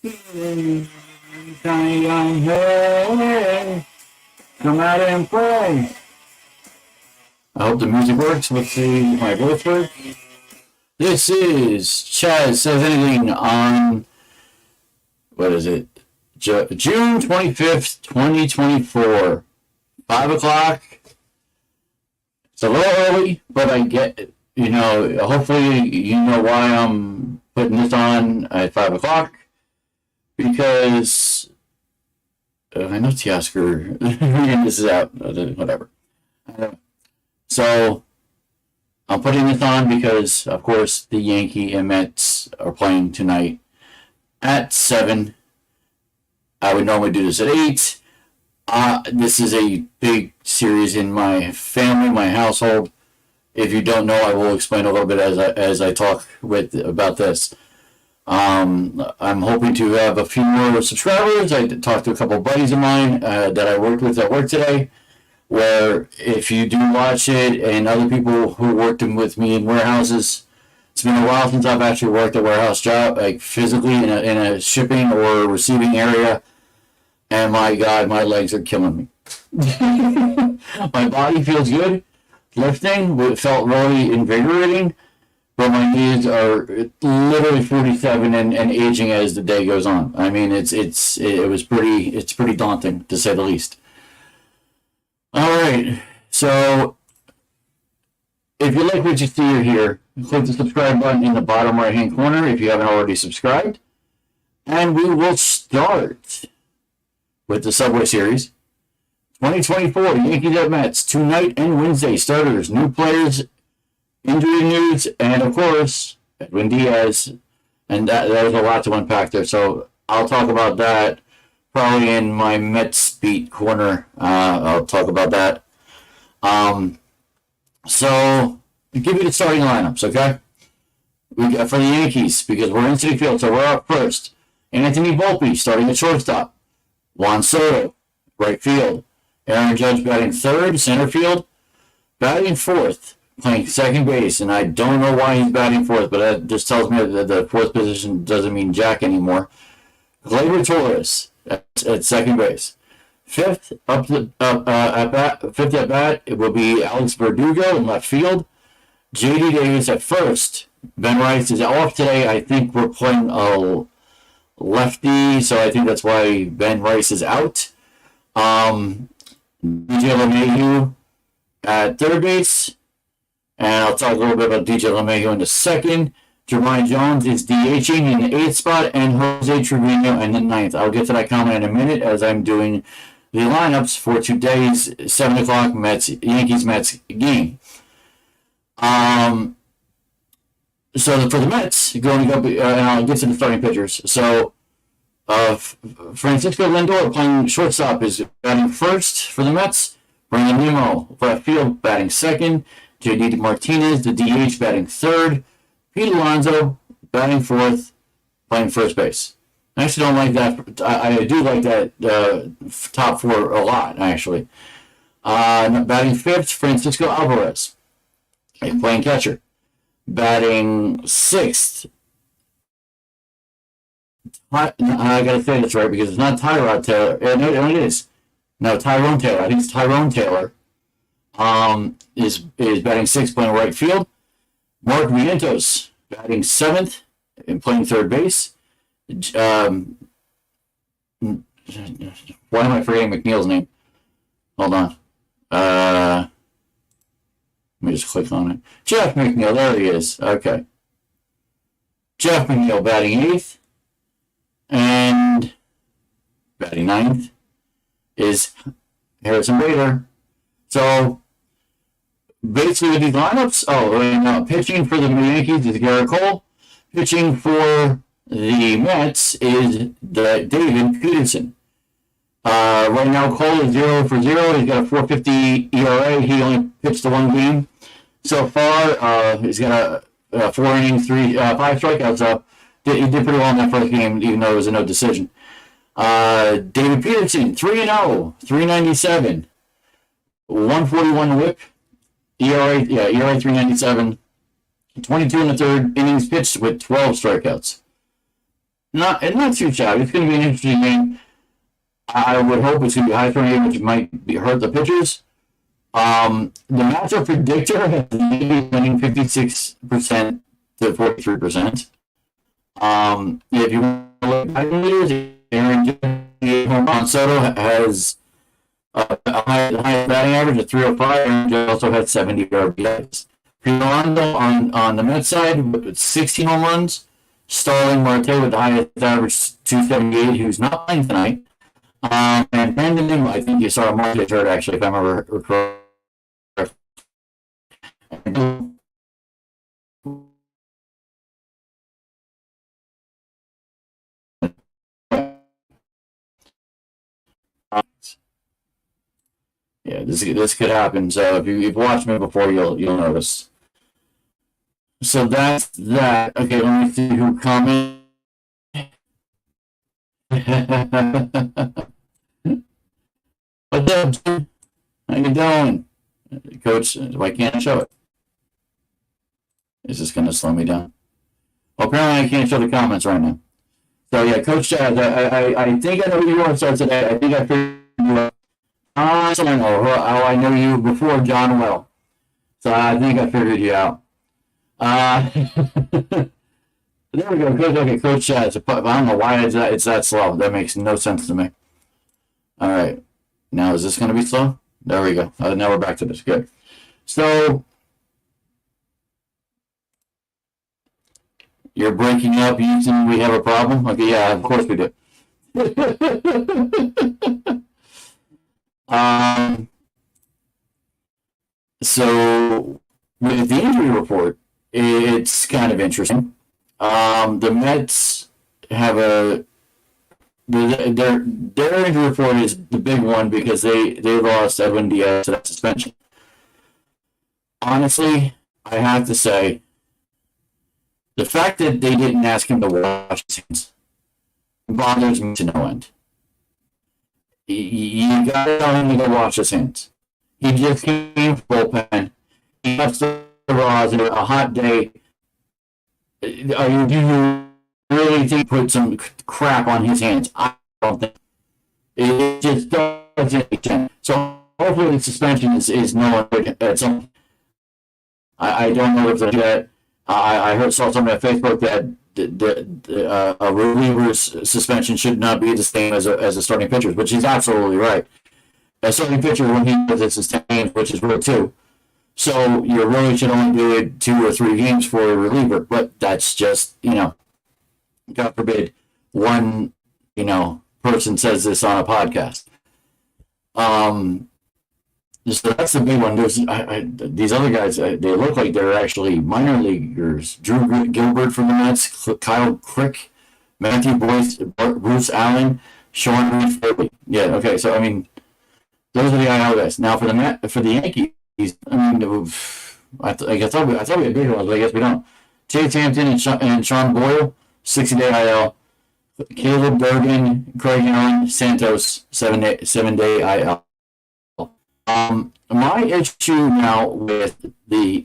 Young, hey, come out and play. I hope the music works. Let's see my voice work. This is Chaz Says Anything on, what is it? June 25th, 2024. 5 o'clock. It's a little early, but I get it. You know, hopefully you know why I'm putting this on at 5 o'clock. Because I know Teoscar this is out, whatever. So I'm putting this on because, of course, the Yankee and Mets are playing tonight at 7. I would normally do this at 8. This is a big series in my family, my household. If you don't know, I will explain a little bit as I talk about this. I'm hoping to have a few more subscribers. I talked to a couple of buddies of mine that I worked with at work today, where if you do watch it, and other people who worked with me in warehouses, it's been a while since I've actually worked a warehouse job, like physically in a shipping or receiving area, and my God, my legs are killing me. My body feels good. Lifting, it felt really invigorating. But my knees are literally 47 and aging as the day goes on. I mean, it's pretty daunting, to say the least. All right, so if you like what you see here, click the subscribe button in the bottom right-hand corner if you haven't already subscribed. And we will start with the Subway Series. 2024 Yankees at Mets, tonight and Wednesday. Starters, new players, injury news, and of course, Edwin Diaz. And that was a lot to unpack there. So I'll talk about that probably in my Mets beat corner. I'll talk about that. So give you the starting lineups, okay? We got for the Yankees, because we're in Citi Field, so we're up first. Anthony Volpe starting at shortstop. Juan Soto, right field. Aaron Judge batting third, center field. Batting fourth, playing second base, and I don't know why he's batting fourth, but that just tells me that the fourth position doesn't mean jack anymore. Gleyber Torres at second base. Fifth at bat, it will be Alex Verdugo in left field. J.D. Davis at first. Ben Rice is off today. I think we're playing a lefty, so I think that's why Ben Rice is out. DJ LeMahieu at third base. And I'll talk a little bit about DJ LeMahieu in a second. Jermaine Jones is DHing in the 8th spot, and Jose Trevino in the 9th. I'll get to that comment in a minute as I'm doing the lineups for today's 7 o'clock Yankees-Mets game. So for the Mets, going up, and I'll get to the starting pitchers. So Francisco Lindor playing shortstop is batting first for the Mets. Brandon Nimmo, left field, batting second. J.D. Martinez, the DH, batting third. Pete Alonso, batting fourth, playing first base. I actually don't like that. I do like that top four a lot, actually. Batting fifth, Francisco Alvarez, playing catcher. Batting sixth, I gotta say this right because it's not Tyrod Taylor. No, it is. No, Tyrone Taylor. I think it's Tyrone Taylor. Is batting sixth, playing right field. Mark Vientos batting seventh and playing third base. Why am I forgetting McNeil's name? Hold on. Let me just click on it. Jeff McNeil, there he is. Okay. Jeff McNeil batting eighth. And batting ninth is Harrison Bader. So basically with these lineups, pitching for the Yankees is Garrett Cole. Pitching for the Mets is David Peterson. Right now, Cole is 0 for 0. He's got a 4.50 ERA. He only pitched the one game so far. He's got a 4 innings, 5 strikeouts. He did pretty well in that first game, even though it was a no decision. David Peterson, 3-0, 397, 141 whip, ERA 397, 22 in the third innings pitched with 12 strikeouts. not too shabby. It's going to be an interesting game. I would hope it's going to be a high scoring game, which might hurt the pitchers. The matchup predictor has winning 56% to 43%. If you want to look at leaders, Aaron Soto has a high batting average of 305, and also had 70 RBIs. Rolando on the Mets side with 16 home runs. Starling Marte with the highest average 278, who's not playing tonight. And Brandon Nimmo, I think you saw Marte hurt actually, if I remember correctly. Yeah, this could happen. So if you've watched me before, you'll notice. So that's that. Okay, let me see who commented. What's up, Jim? How you doing? Coach, why can't I show it? Is this going to slow me down? Well, apparently I can't show the comments right now. So yeah, Coach Chad, I think I know who you are to start today. I think I figured you out. I know how I know you before John Well. So I think I figured you out. There we go. Coach, okay, Coach Chad. I don't know why it's that slow. That makes no sense to me. All right. Now, is this going to be slow? There we go. Now we're back to this. Good. So, you're breaking up. You think we have a problem? Okay, yeah, of course we do. So, with the injury report, it's kind of interesting. The Mets have their injury report is the big one because they lost Edwin Diaz to that suspension. Honestly, I have to say, the fact that they didn't ask him to wash his hands bothers me to no end. You gotta tell him to go wash his hands. He just came from bullpen. He left the rods in a hot day. Do you really think put some crap on his hands? I don't think. It just doesn't make sense. So hopefully the suspension is no at some. I don't know if that. I saw something on Facebook that a reliever's suspension should not be the same as a starting pitcher's, which is absolutely right. A starting pitcher, when he does it, is 10 games, which is rule 2. So you really should only do it 2 or 3 games for a reliever. But that's just, God forbid, one, person says this on a podcast. So that's the big one. These other guys, they look like they're actually minor leaguers. Drew Gilbert from the Mets, Kyle Crick, Matthew Boyce, Bruce Allen, Sean Reed. Yeah, okay. So those are the IL guys. Now for the Yankees, I thought we had big ones, but I guess we don't. Chase Hampton and Sean Boyle, 60-day IL. Caleb Durgan, Craig Allen, Santos, 7-day IL. My issue now with the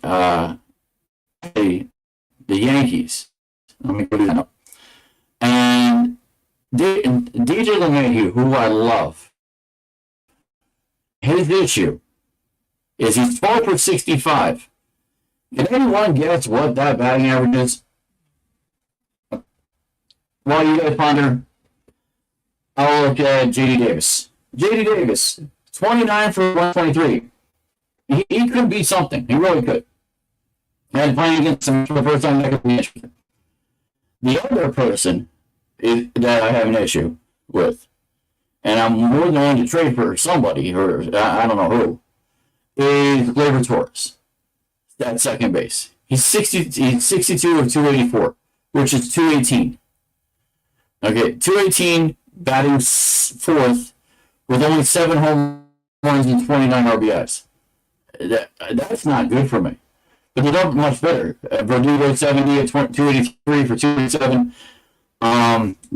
Yankees, let me put it up, and DJ LeMahieu, who I love, his issue is he's 12 for 65. Can anyone guess what that batting average is? While you guys ponder, I'll look at JD Davis. JD Davis, 29 for 123. He could be something. He really could. And playing against him for the first time, that could be interesting. The other person that I have an issue with, and I'm more than willing to trade for somebody, or I don't know who, is Gleyber Torres at second base. He's 62 of 284, which is 218. Okay, 218, batting fourth with only 7 home runs and 29 RBIs. That's not good for me. But they're not much better. Verdugo 70 at 283 for 287.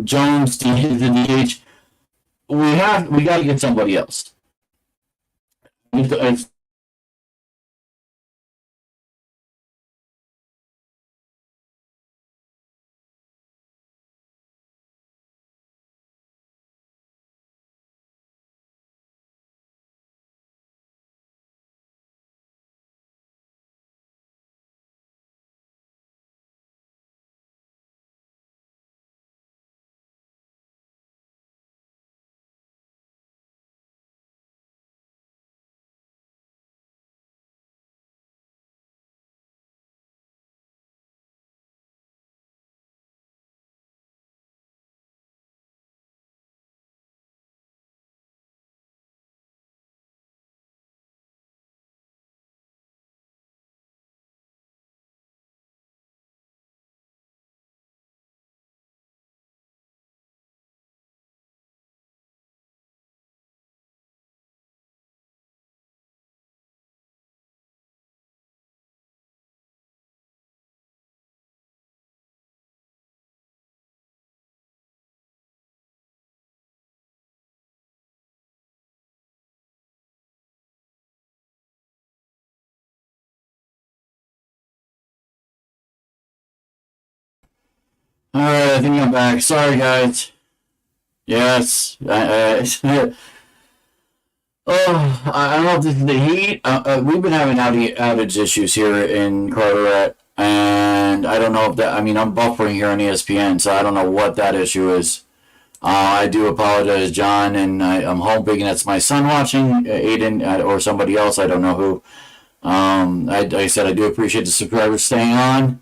Jones the DH. We got to get somebody else. It's All right, I think I'm back. Sorry, guys. Yes. I don't know if this is the heat. We've been having outage issues here in Carteret, and I don't know if that. I mean, I'm buffering here on ESPN, so I don't know what that issue is. I do apologize, John, and I'm hoping that's my son watching, Aiden, or somebody else. I don't know who. Like I said, I do appreciate the subscribers staying on.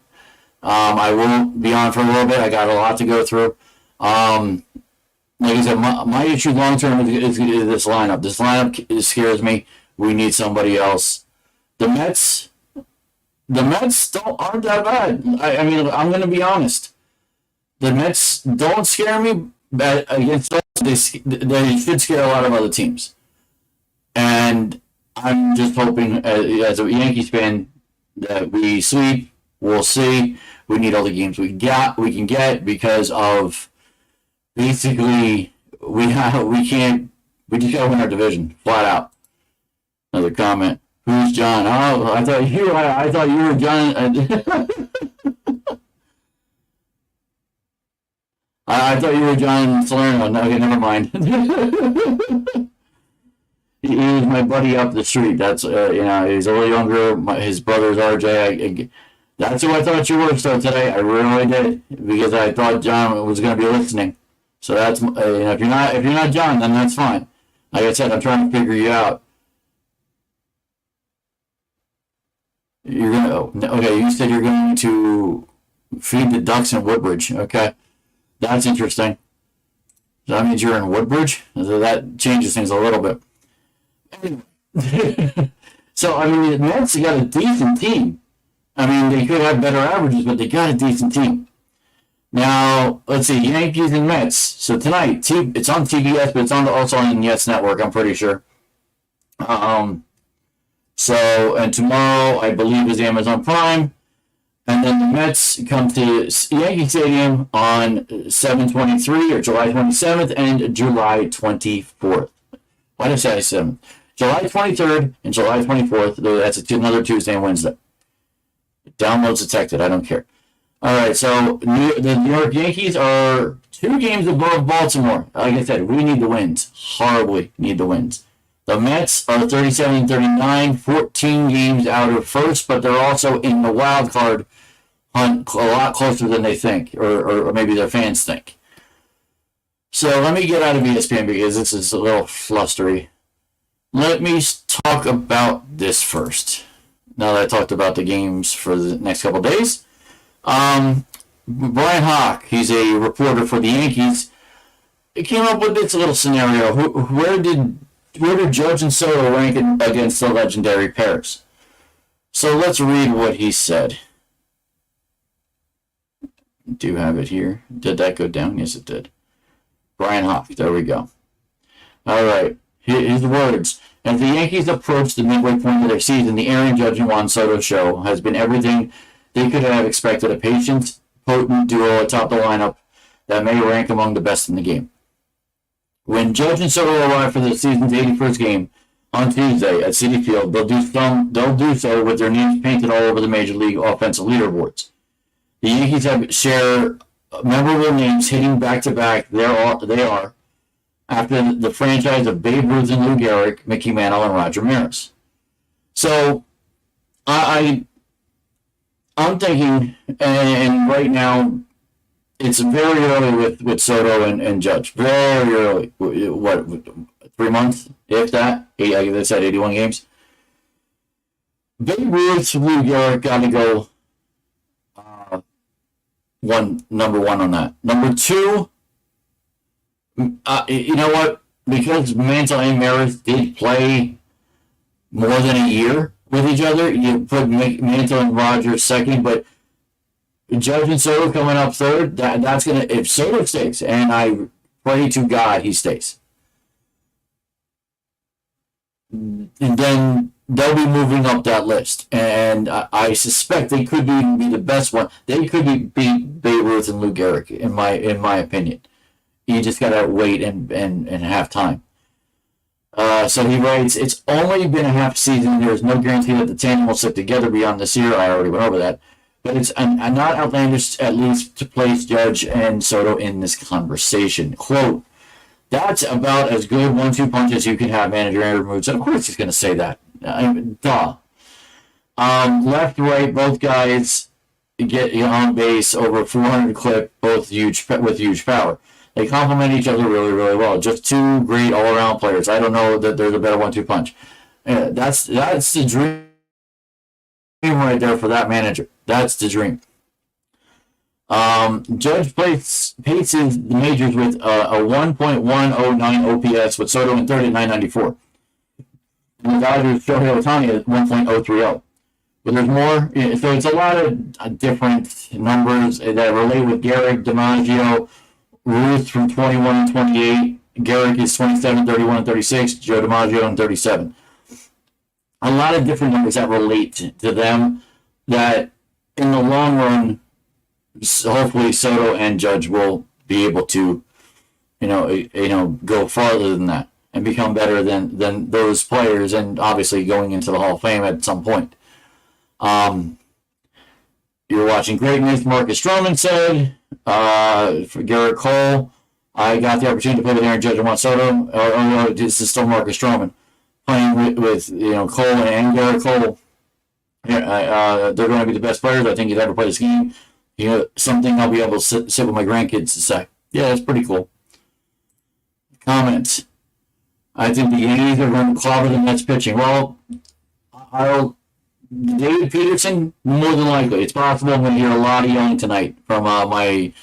I will be on for a little bit. I got a lot to go through. Like I said, my issue long term is this lineup. This lineup scares me. We need somebody else. The Mets aren't that bad. I mean, I'm going to be honest. The Mets don't scare me against us. They should scare a lot of other teams. And I'm just hoping, as a Yankees fan, that we sweep. We'll see. We need all the games we can get because of basically we just gotta win our division flat out. Another comment. Who's John? Oh, I thought you were John. I thought you were John Salerno. Okay, never mind. He was my buddy up the street. That's he's a little younger. His brother's RJ. That's who I thought you were. So today, I really did because I thought John was going to be listening. So that's if you're not John, then that's fine. Like I said, I'm trying to figure you out. Okay. You said you're going to feed the ducks in Woodbridge. Okay, that's interesting. So that means you're in Woodbridge. So that changes things a little bit. So I mean, the Mets got a decent team. I mean, they could have better averages, but they got a decent team. Now, let's see, Yankees and Mets. So tonight, it's on TBS, but it's also on the Yes Network, I'm pretty sure. And tomorrow, I believe, is Amazon Prime. And then the Mets come to Yankee Stadium on 7/23, or July 27th, and July 24th. Why did I say 7th? July 23rd and July 24th. That's another Tuesday and Wednesday. Downloads detected. I don't care. All right, so the New York Yankees are 2 games above Baltimore. Like I said, we need the wins. Horribly need the wins. The Mets are 37-39, 14 games out of first, but they're also in the wild card hunt a lot closer than they think, or maybe their fans think. So let me get out of ESPN because this is a little flustery. Let me talk about this first. Now that I talked about the games for the next couple of days. Brian Hawk, he's a reporter for the Yankees. He came up with this little scenario. Where did Judge and Soto rank against the legendary pairs? So let's read what he said. Do have it here. Did that go down? Yes, it did. Brian Hawk. There we go. All right. His words. As the Yankees approach the midway point of their season, the Aaron Judge and Juan Soto show has been everything they could have expected. A patient, potent duo atop the lineup that may rank among the best in the game. When Judge and Soto arrive for the season's 81st game on Tuesday at Citi Field, they'll do so with their names painted all over the Major League offensive leaderboards. The Yankees share memorable names hitting back-to-back. They are after the franchise of Babe Ruth and Lou Gehrig, Mickey Mantle, and Roger Maris. So I'm thinking, and right now it's very early with Soto and Judge. Very early. What, 3 months, if that? They said 81 games. Babe Ruth, Lou Gehrig got to go number one on that. Number 2, you know what? Because Mantle and Maris did play more than a year with each other, you put Mantle and Rogers second, but Judge and Soto coming up third. That's gonna, if Soto stays, and I pray to God he stays, and then they'll be moving up that list. And I suspect they could even be the best one. They could beat Babe Ruth and Lou Gehrig, in my opinion. You just gotta wait and have time. So he writes, it's only been a half season. There is no guarantee that the tandem will stick together beyond this year. I already went over that. but it's not outlandish, at least, to place Judge and Soto in this conversation. Quote, that's about as good 1-2 punch as you can have, manager Andrew Moots. And of course he's going to say that. Duh. Left, right, both guys get on base over 400 clip, both with huge power. They complement each other really, really well. Just two great all-around players. I don't know that there's a better 1-2 punch. That's the dream right there for that manager. That's the dream. Judge paces the majors with a 1.109 OPS with Soto in third at 994. And the Dodgers Shohei Ohtani at 1.030. But there's more. So it's a lot of different numbers that relate with Garrett, DiMaggio, Ruth from 21 and 28. Garrett is 27, 31, and 36. Joe DiMaggio and 37. A lot of different numbers that relate to them that in the long run, hopefully Soto and Judge will be able to, go farther than that and become better than those players, and obviously going into the Hall of Fame at some point. You're watching greatness, Marcus Stroman said. For Garrett Cole, I got the opportunity to play with Aaron Judge and Juan Soto. No, this is still Marcus Stroman playing with Cole and Garrett Cole. They're going to be the best players I think you'd ever play this game. Something I'll be able to sit with my grandkids to say. Yeah, that's pretty cool. Comments. I think the Yankees are going to clobber the Mets pitching. Well, David Peterson, more than likely. It's possible I'm going to hear a lot of yelling tonight from my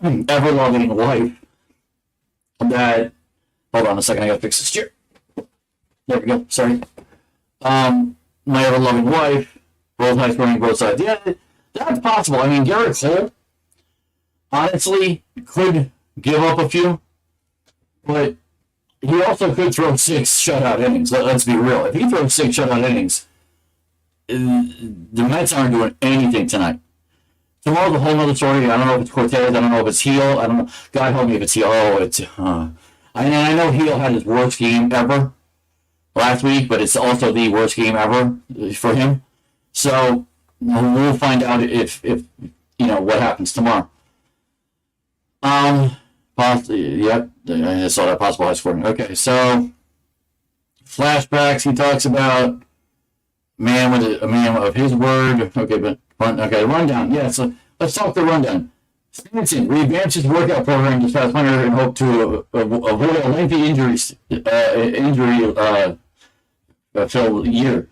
ever-loving wife. Hold on a second, I got to fix this chair. There we go, sorry. My ever-loving wife, both high scoring, both sides. Yeah, that's possible. I mean, Garrett Cole, honestly, could give up a few, but he also could throw 6 shutout innings. Let's be real. If he throws 6 shutout innings, the Mets aren't doing anything tonight. Tomorrow's a whole other story. I don't know if it's Cortez. I don't know if it's Heel. I don't know. God help me if it's Heel. I know Heel had his worst game ever last week, but it's also the worst game ever for him. So we'll find out if what happens tomorrow. Possibly, yep. I saw that possible high scoring. Okay, so flashbacks. He talks about a man of his word. Okay, but rundown. Yeah, so let's talk the rundown. Stanton revamps his workout program this past winter in hope to avoid a lengthy injury filled year.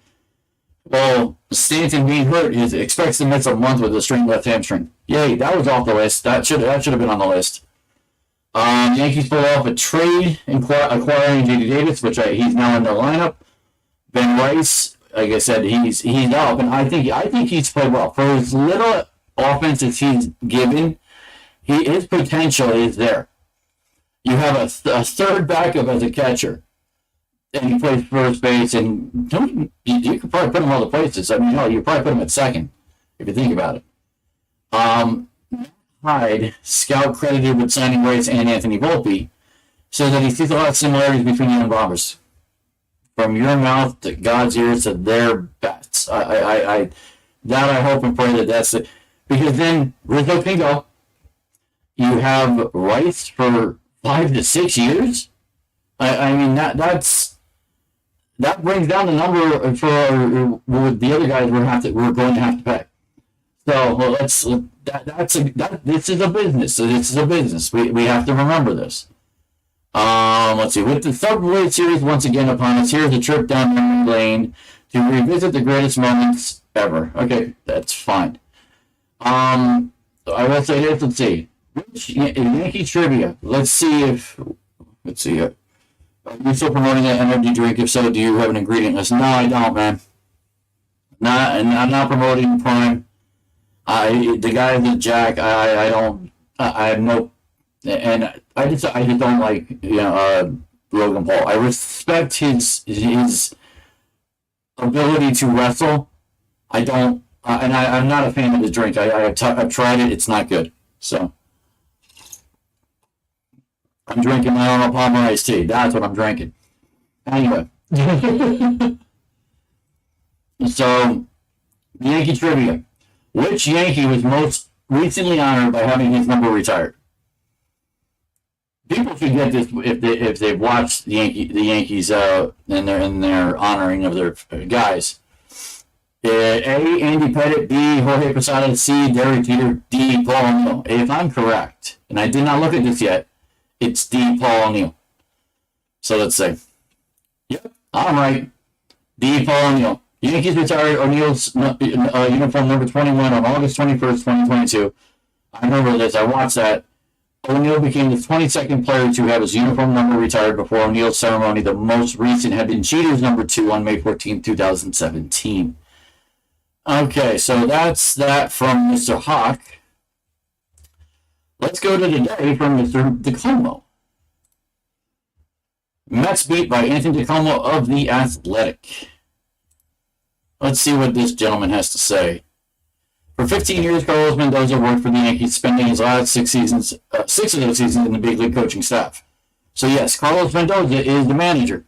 Well, Stanton being hurt expects to miss a month with a strained left hamstring. Yay, that was off the list. That should have been on the list. Yankees pull off a trade acquiring J.D. Davis, which he's now in their lineup. Ben Rice, like I said, he's up, and I think he's played well for as little offense as he's given. His potential is there. You have a third backup as a catcher, and he plays first base, and you could probably put him other places. I mean, you probably put him at second if you think about it. Hyde, scout credited with signing Rice and Anthony Volpe, says that he sees a lot of similarities between the young Bombers. From your mouth to God's ears to their bats. I hope and pray that's it. Because then Rizzo can go. You have Rice for 5 to 6 years. I mean that brings down the number for the other guys we're going to have to pay. So this is a business. So this is a business. We have to remember this. Let's see. With the Subway Series once again upon us, here's a trip down memory lane to revisit the greatest moments ever. Okay, that's fine. I will say this. Let's see. Yankee trivia. Let's see. Are you still promoting that energy drink? If so, do you have an ingredient list? No, I don't, man. I'm not promoting Prime. The guy at Jack. I don't. I have no. And I just don't like Logan Paul. I respect his ability to wrestle. I don't, and I'm not a fan of the drink. I've tried it. It's not good. So I'm drinking my Arnold Palmer iced tea. That's what I'm drinking. Anyway, so Yankee trivia. Which Yankee was most recently honored by having his number retired? People forget this if they've watched the Yankees in their honoring of their guys. A. Andy Pettitte, B. Jorge Posada, C. Derek Jeter, D. Paul O'Neill. If I'm correct, and I did not look at this yet, it's D. Paul O'Neill. So let's say, yep, I'm right. D. Paul O'Neill. Yankees retired O'Neill's uniform number 21 on August 21st, 2022. I remember this. I watched that. O'Neill became the 22nd player to have his uniform number retired before O'Neill's ceremony. The most recent had been Jeter's number 2 on May 14, 2017. Okay, so that's that from Mr. Hawk. Let's go to today from Mr. DeComo. Mets beat by Anthony DeComo of The Athletic. Let's see what this gentleman has to say. For 15 years, Carlos Mendoza worked for the Yankees, spending his last 6 of those seasons in the big league coaching staff. So yes, Carlos Mendoza is the manager.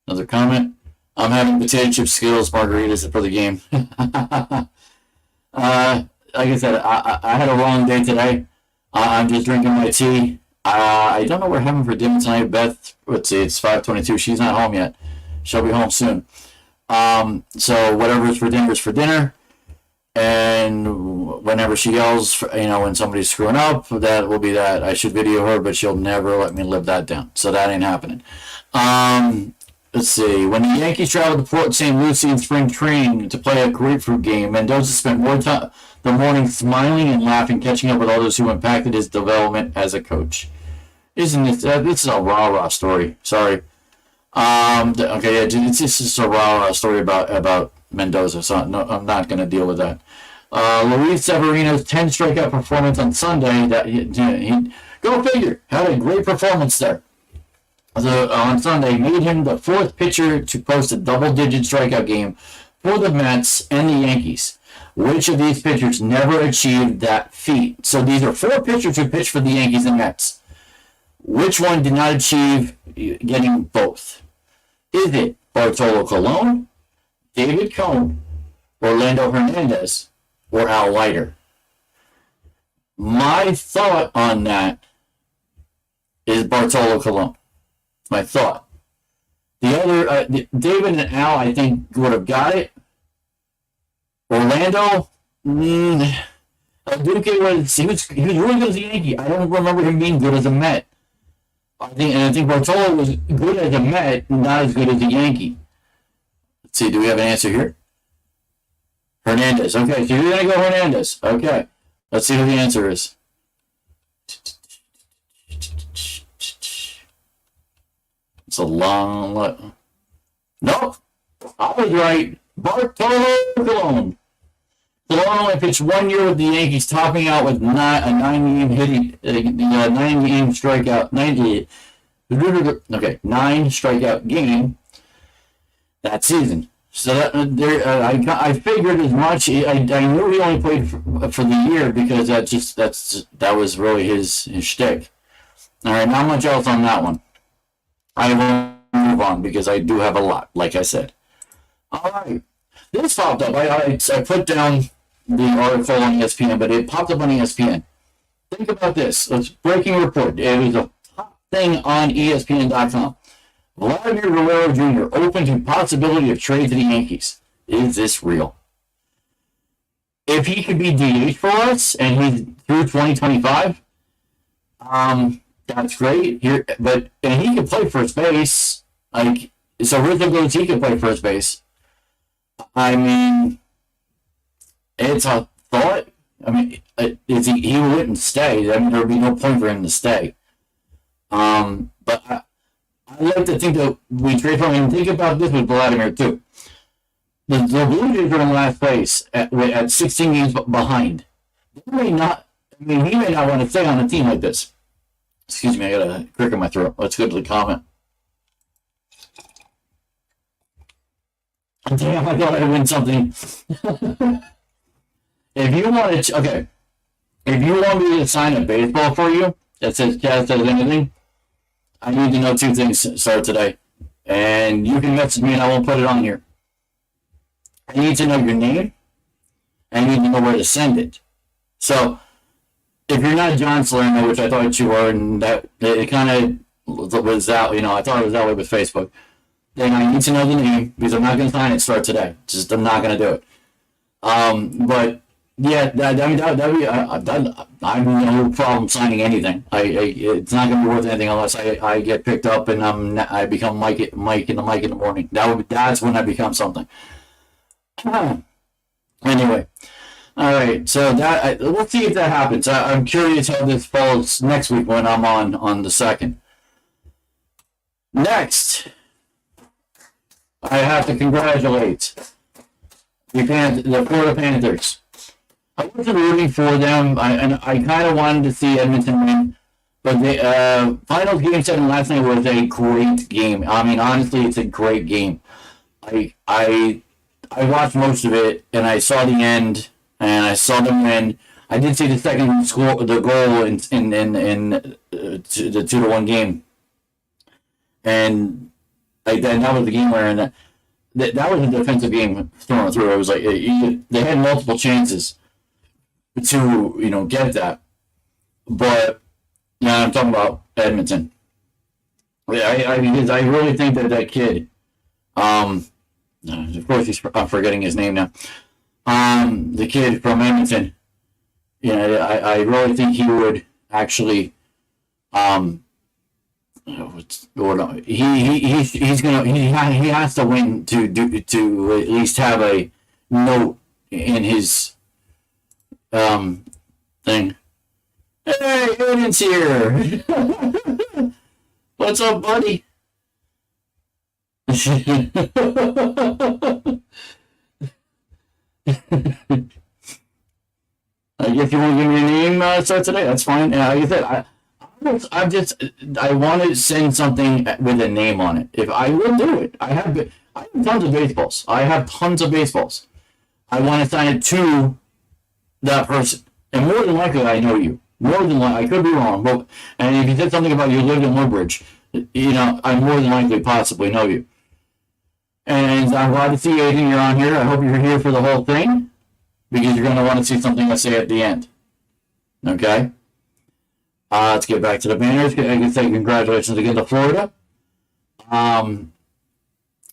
Another comment. I'm having potato chip Skittles margaritas for the game. Like I said, I had a long day today. I'm just drinking my tea. I don't know what we're having for dinner tonight. Beth, let's see, it's 5:22. She's not home yet. She'll be home soon. So whatever is for dinner is for dinner. And whenever she yells, when somebody's screwing up, that will be that. I should video her, but she'll never let me live that down. So that ain't happening. Let's see. When the Yankees traveled to Port St. Lucie in spring training to play a grapefruit game, Mendoza spent more time the morning smiling and laughing, catching up with others who impacted his development as a coach. Isn't this? This is a rah-rah story. Sorry. Okay, yeah, it's just a rah-rah story about Mendoza, so no, I'm not going to deal with that. Luis Severino's 10 strikeout performance on Sunday, go figure, had a great performance there. On Sunday, made him the 4th pitcher to post a double-digit strikeout game for the Mets and the Yankees. Which of these pitchers never achieved that feat? So these are 4 pitchers who pitched for the Yankees and Mets. Which one did not achieve getting both? Is it Bartolo Colon, David Cone, Orlando Hernandez, or Al Leiter? My thought on that is Bartolo Colon. My thought. The other, David and Al, I think, would have got it. Orlando, Duque was really good as a Yankee. I don't remember him being good as a Met. I think Bartolo was good as a Met, not as good as a Yankee. Let's see, do we have an answer here? Hernandez. Okay, so you're going to go Hernandez. Okay. Let's see what the answer is. It's a long look. Nope. I was right. Bartolo Colon. Colon only pitched 1 year with the Yankees, topping out with a 9-game strikeout, 9 strikeout game that season. So I figured as much. I knew he only played for the year because that was really his shtick. All right, not much else on that one. I will move on because I do have a lot, like I said. All right, this popped up. I put down the article on ESPN, but it popped up on ESPN. Think about this. It's breaking report. It was a top thing on ESPN.com. Vladimir Guerrero Jr. open to possibility of trade to the Yankees. Is this real? If he could be DH for us and he's through 2025, that's great. And he can play first base. So Rizzo goes, he can play first base. I mean, it's a thought. I mean, he wouldn't stay. I mean, there would be no point for him to stay. But I like to think that we trade for him. And think about this with Vladimir, too. The Blue Jays are in last place at 16 games behind. He may not want to stay on a team like this. Excuse me, I got a crick in my throat. Let's go to the comment. Damn, I thought I'd win something. If you want me to sign a baseball for you that says Chaz Says Anything, I need to know 2 things, sir, today. And you can message me and I won't put it on here. I need to know your name and you know where to send it. So if you're not John Salerno, which I thought you were, and that it kind of was out, I thought it was that way with Facebook, then I need to know the name because I'm not going to sign it. Start today. Just I'm not going to do it. But yeah, that'd be. I have no problem signing anything. It's not going to be worth anything unless I get picked up and I become Mike in the morning. That's when I become something. Anyway, all right. So let's see if that happens. I'm curious how this falls next week when I'm on the 2nd. Next, I have to congratulate the Florida Panthers. I wasn't rooting for them, and I kind of wanted to see Edmonton win, but the Finals Game 7 last night was a great game. I mean, honestly, it's a great game. I watched most of it, and I saw the end, and I saw them win. I did see the second score, the goal in the 2-1 game, and that was the game where that was a defensive game thrown through. It was like they had multiple chances to get that, but I'm talking about Edmonton. I really think that kid, of course I'm forgetting his name now. The kid from Edmonton, I really think he would actually, he has to win to at least have a note in his thing. Hey, Aiden's here. What's up, buddy? I guess you want to give me a name start today. That's fine. Like I said, I want to send something with a name on it. If I will do it, I have tons of baseballs. I want to sign it to that person, and more than likely, I know you. More than likely, I could be wrong, and if you said something about you lived in Woodbridge, I more than likely possibly know you. And I'm glad to see you, Aiden. You're on here. I hope you're here for the whole thing, because you're going to want to see something I say at the end. Okay. Let's get back to the banners. I can say congratulations again to Florida.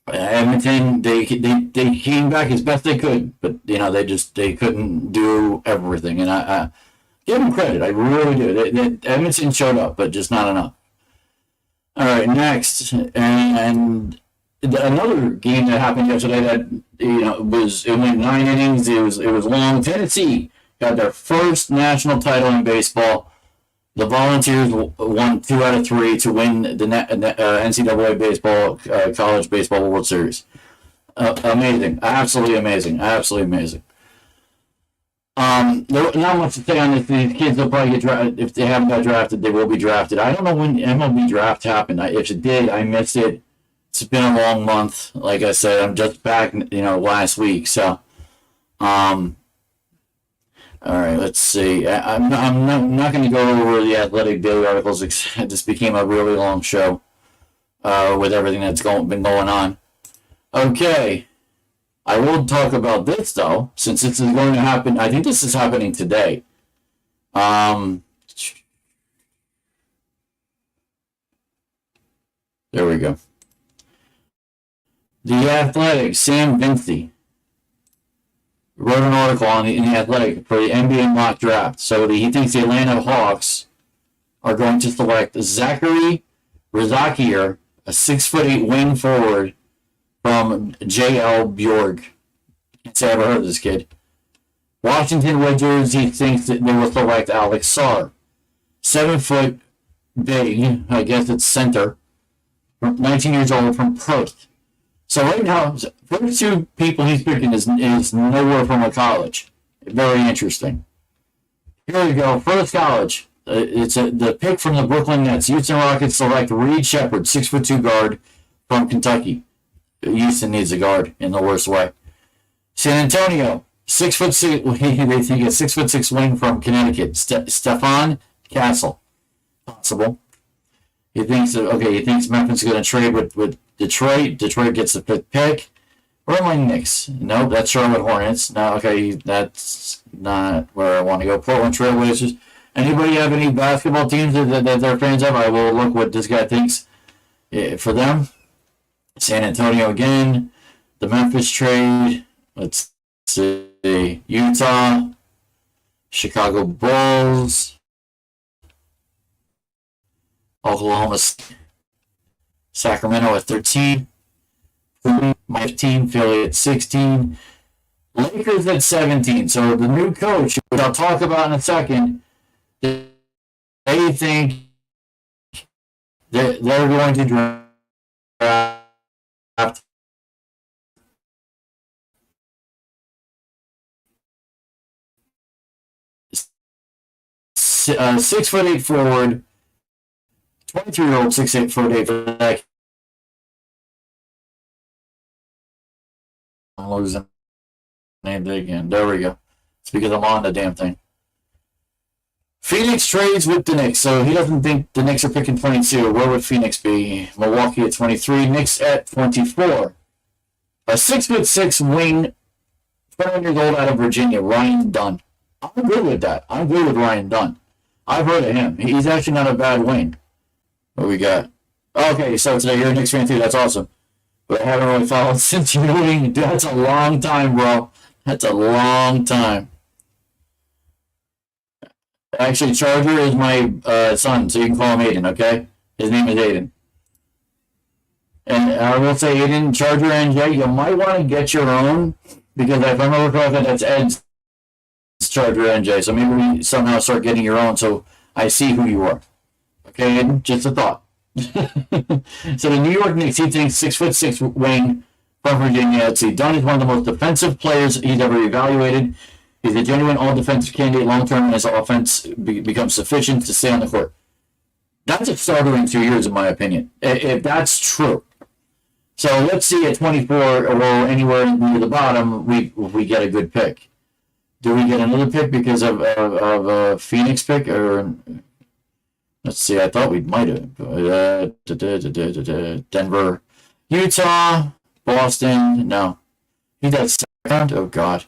Edmonton, they came back as best they could, but they couldn't do everything, and I give them credit. I really do. Edmonton showed up, but just not enough. All right, next, and another game that happened yesterday that it went 9 innings. It was long. Tennessee got their first national title in baseball. The Volunteers won 2 out of 3 to win the NCAA baseball, college baseball World Series. Amazing, absolutely amazing. Not much to say on this. These kids will probably get drafted. If they haven't got drafted, they will be drafted. I don't know when MLB draft happened. If it did, I missed it. It's been a long month. Like I said, I'm just back, last week. So, all right, let's see. I'm not going to go over the Athletic Daily articles. This became a really long show with everything that's been going on. Okay, I will talk about this, though, since this is going to happen. I think this is happening today. There we go. The Athletic, Sam Vinci wrote an article in the Athletic for the NBA mock draft. So he thinks the Atlanta Hawks are going to select Zachary Razakir, a 6'8" wing forward from JL Bjorg. Can't say I ever heard of this kid. Washington Wizards, he thinks that they will select Alex Sarr, 7 foot big, I guess it's center, 19 years old from Perth. So right now, first 2 people he's picking is nowhere from a college. Very interesting. Here we go. First college. It's the pick from the Brooklyn Nets. Houston Rockets select Reed Shepherd, 6'2" guard from Kentucky. Houston needs a guard in the worst way. San Antonio, 6'6". They think a 6'6" wing from Connecticut. Stefan Castle, possible. He thinks Memphis is going to trade with Detroit. Detroit gets the 5th pick. Where am I? Knicks? Nope, that's Charlotte Hornets. No, okay, that's not where I want to go. Portland Trailblazers. Anybody have any basketball teams that they're fans of? I will look what this guy thinks for them. San Antonio again. The Memphis trade. Let's see. Utah. Chicago Bulls. Oklahoma. Sacramento at 13. My 15. Philly at 16. Lakers at 17. So the new coach, which I'll talk about in a second, they think they're going to draft 6'8" forward, 23-year-old 6'8" forward for that. I'm losing name again. There we go. It's because I'm on the damn thing. Phoenix trades with the Knicks, so he doesn't think the Knicks are picking 22. Where would Phoenix be? Milwaukee at 23, Knicks at 24. A 6'6" wing, 21 years old out of Virginia, Ryan Dunn. I'm good with that. I'm good with Ryan Dunn. I've heard of him. He's actually not a bad wing. What we got? Okay, so today you're a Knicks fan too. That's awesome. But I haven't really followed since you're doing. That's a long time, bro. That's a long time. Actually, Charger is my son, so you can call him Aiden, okay? His name is Aiden. And I will say, Aiden, Charger NJ, you might want to get your own, because if I remember correctly, that's Ed's Charger NJ. So maybe we somehow start getting your own so I see who you are. Okay, Aiden? Just a thought. So the New York Knicks, he thinks 6'6" wing from Virginia. Let's see, Dunn is one of the most defensive players he's ever evaluated. He's a genuine all-defensive candidate long-term, and his offense becomes sufficient to stay on the court. That's a starter in 2 years, in my opinion, if that's true. So let's see at 24 or anywhere near the bottom, we get a good pick. Do we get another pick because of a Phoenix pick? Or let's see, I thought we might have. Denver, Utah, Boston. No. He's at second? Oh, God.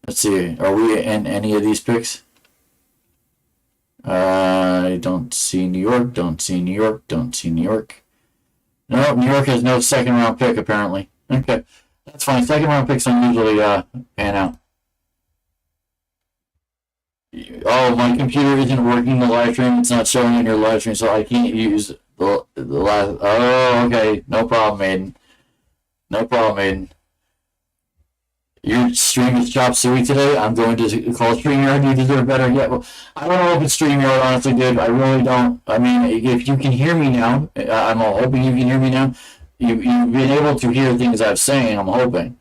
Let's see. Are we in any of these picks? I don't see New York. Don't see New York. Don't see New York. No, New York has no second round pick apparently. Okay, that's fine. Second round picks don't usually pan out. Oh, my computer isn't working the live stream. It's not showing in your live stream, so I can't use the last. Oh, okay. No problem, Aiden. No problem, Aiden. Your stream is chop suey today. I'm going to call StreamYard. You deserve better. Yeah, well, I don't know if it's StreamYard, honestly, dude. I really don't. I mean, if you can hear me now, I'm hoping you can hear me now. You've been able to hear things I'm saying. I'm hoping.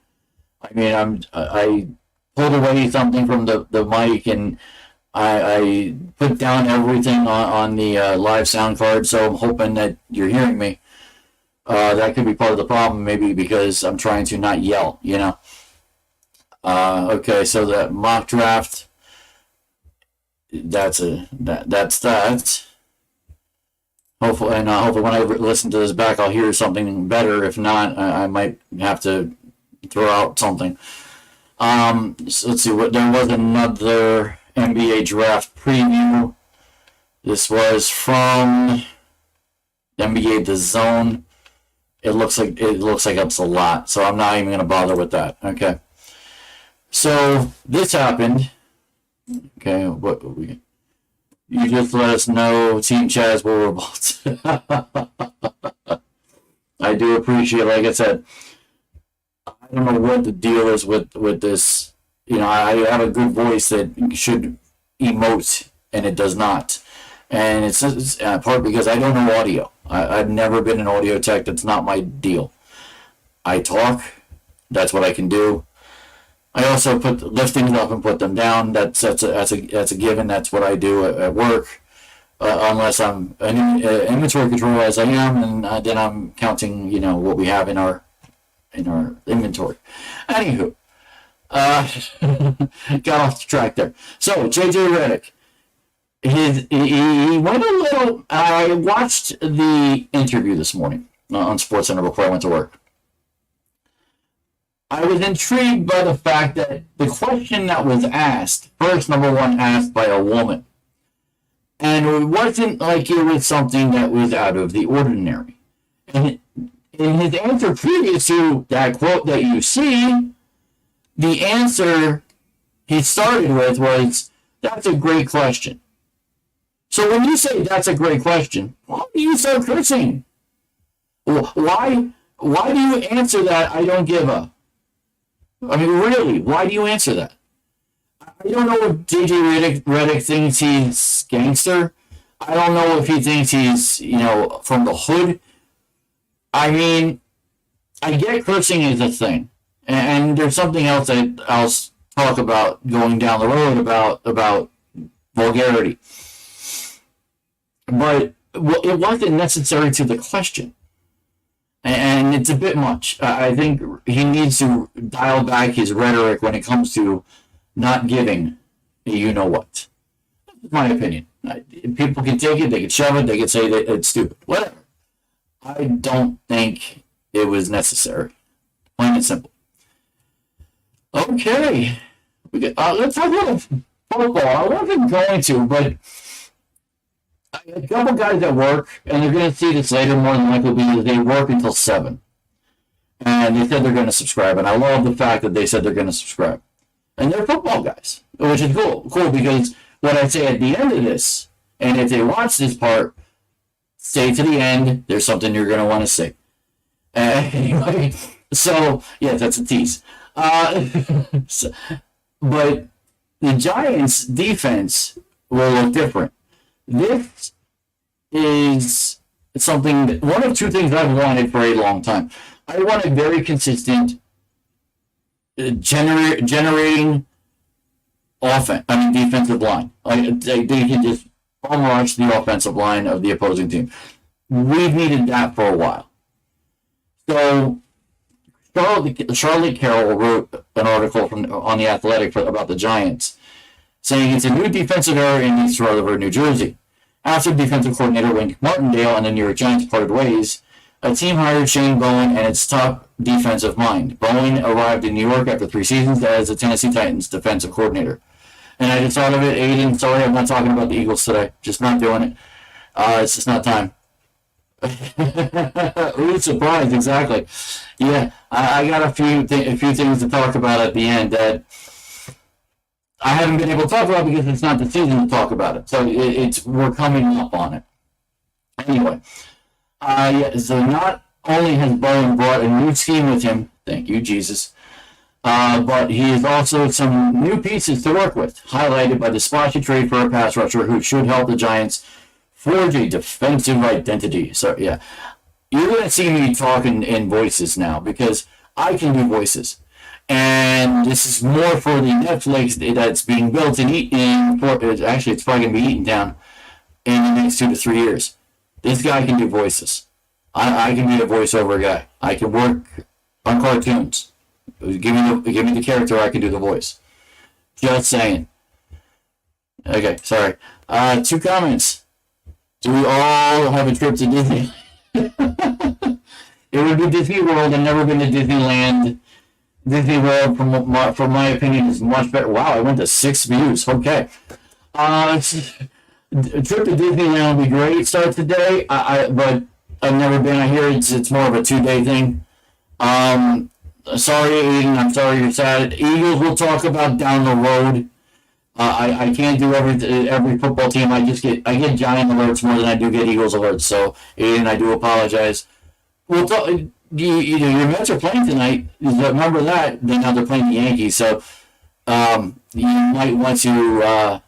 I mean, I pulled away something from the mic and I put down everything on the live sound card. So I'm hoping that you're hearing me. That could be part of the problem, maybe because I'm trying to not yell. You know. Okay, so that mock draft, that's that. Hopefully, and hopefully when I listen to this back, I'll hear something better. If not, I might have to throw out something. So let's see. There was another NBA draft preview. This was from NBA The Zone. It looks like it's a lot, so I'm not even going to bother with that. Okay. So this happened. Okay, you just let us know, Team Chaz, what we're about. I do appreciate, like I said, I don't know what the deal is with this. You know, I have a good voice that should emote, and it does not. And it's part because I don't know audio. I've never been an audio tech. That's not my deal. I talk. That's what I can do. I also lift things up and put them down. That's a given. That's what I do at work, unless I'm an inventory controller as I am, and then I'm counting, you know, what we have in our inventory. Anywho, got off the track there. So JJ Redick, he went a little. I watched the interview this morning on SportsCenter before I went to work. I was intrigued by the fact that the question that was asked, first, number one, asked by a woman. And it wasn't like it was something that was out of the ordinary. And in his answer previous to that quote that you see, the answer he started with was, "That's a great question." So when you say that's a great question, why do you start cursing? Why do you answer that, "I don't give a"? I mean, really, why do you answer that? I don't know if JJ Redick thinks he's gangster. I don't know if he thinks he's, from the hood. I mean, I get cursing is a thing. And there's something else that I'll talk about going down the road about vulgarity. But it wasn't necessary to the question. And it's a bit much. I think he needs to dial back his rhetoric when it comes to not giving you-know-what. That's my opinion. People can take it, they can shove it, they can say that it's stupid. Whatever. I don't think it was necessary. Plain and simple. Okay. Let's talk about football. I wasn't going to, but a couple guys at work, and they're going to see this later more than likely because they work until 7. And they said they're going to subscribe. And I love the fact that they said they're going to subscribe. And they're football guys, which is cool because what I say at the end of this, and if they watch this part, stay to the end. There's something you're going to want to see. Anyway, so, yeah, that's a tease. But the Giants' defense will look different. This is something, one of two things I've wanted for a long time. I want a very consistent generating defensive line. They can just bum rush the offensive line of the opposing team. We've needed that for a while. So Charlotte Carroll wrote an article on The Athletic about the Giants, saying it's a new defensive era in East Rutherford, New Jersey. After defensive coordinator Wink Martindale and the New York Giants parted ways, a team hired Shane Bowen and its top defensive mind. Bowen arrived in New York after 3 seasons as the Tennessee Titans defensive coordinator. And I just thought of it, Aiden, sorry I'm not talking about the Eagles today. Just not doing it. It's just not time. Ooh, surprise, exactly. Yeah, I got a few things to talk about at the end that I haven't been able to talk about because it's not the season to talk about it. So we're coming up on it. Anyway, so not only has Bowen brought a new scheme with him, thank you, Jesus, but he has also some new pieces to work with, highlighted by the splashy trade for a pass rusher who should help the Giants forge a defensive identity. So, yeah, you're going to see me talking in voices now because I can do voices. And this is more for the Netflix that's being built and eaten. Actually, it's probably going to be eaten down in the next 2 to 3 years. This guy can do voices. I can be a voiceover guy. I can work on cartoons. Give me the character, I can do the voice. Just saying. Okay, sorry. 2 comments. Do we all have a trip to Disney? It would be Disney World. I've never been to Disneyland. Disney World, from my opinion, is much better. Wow, I went to 6 views. Okay. A trip to Disneyland would be great. Start today, but I've never been. I hear it's more of a 2-day thing. Sorry, Aiden. I'm sorry you're sad. Eagles we'll talk about down the road. I can't do every football team. I get Giant alerts more than I do get Eagles alerts. So, Aiden, I do apologize. We'll talk. Your Mets are playing tonight. Remember that. Now they're playing the Yankees. So, you might want to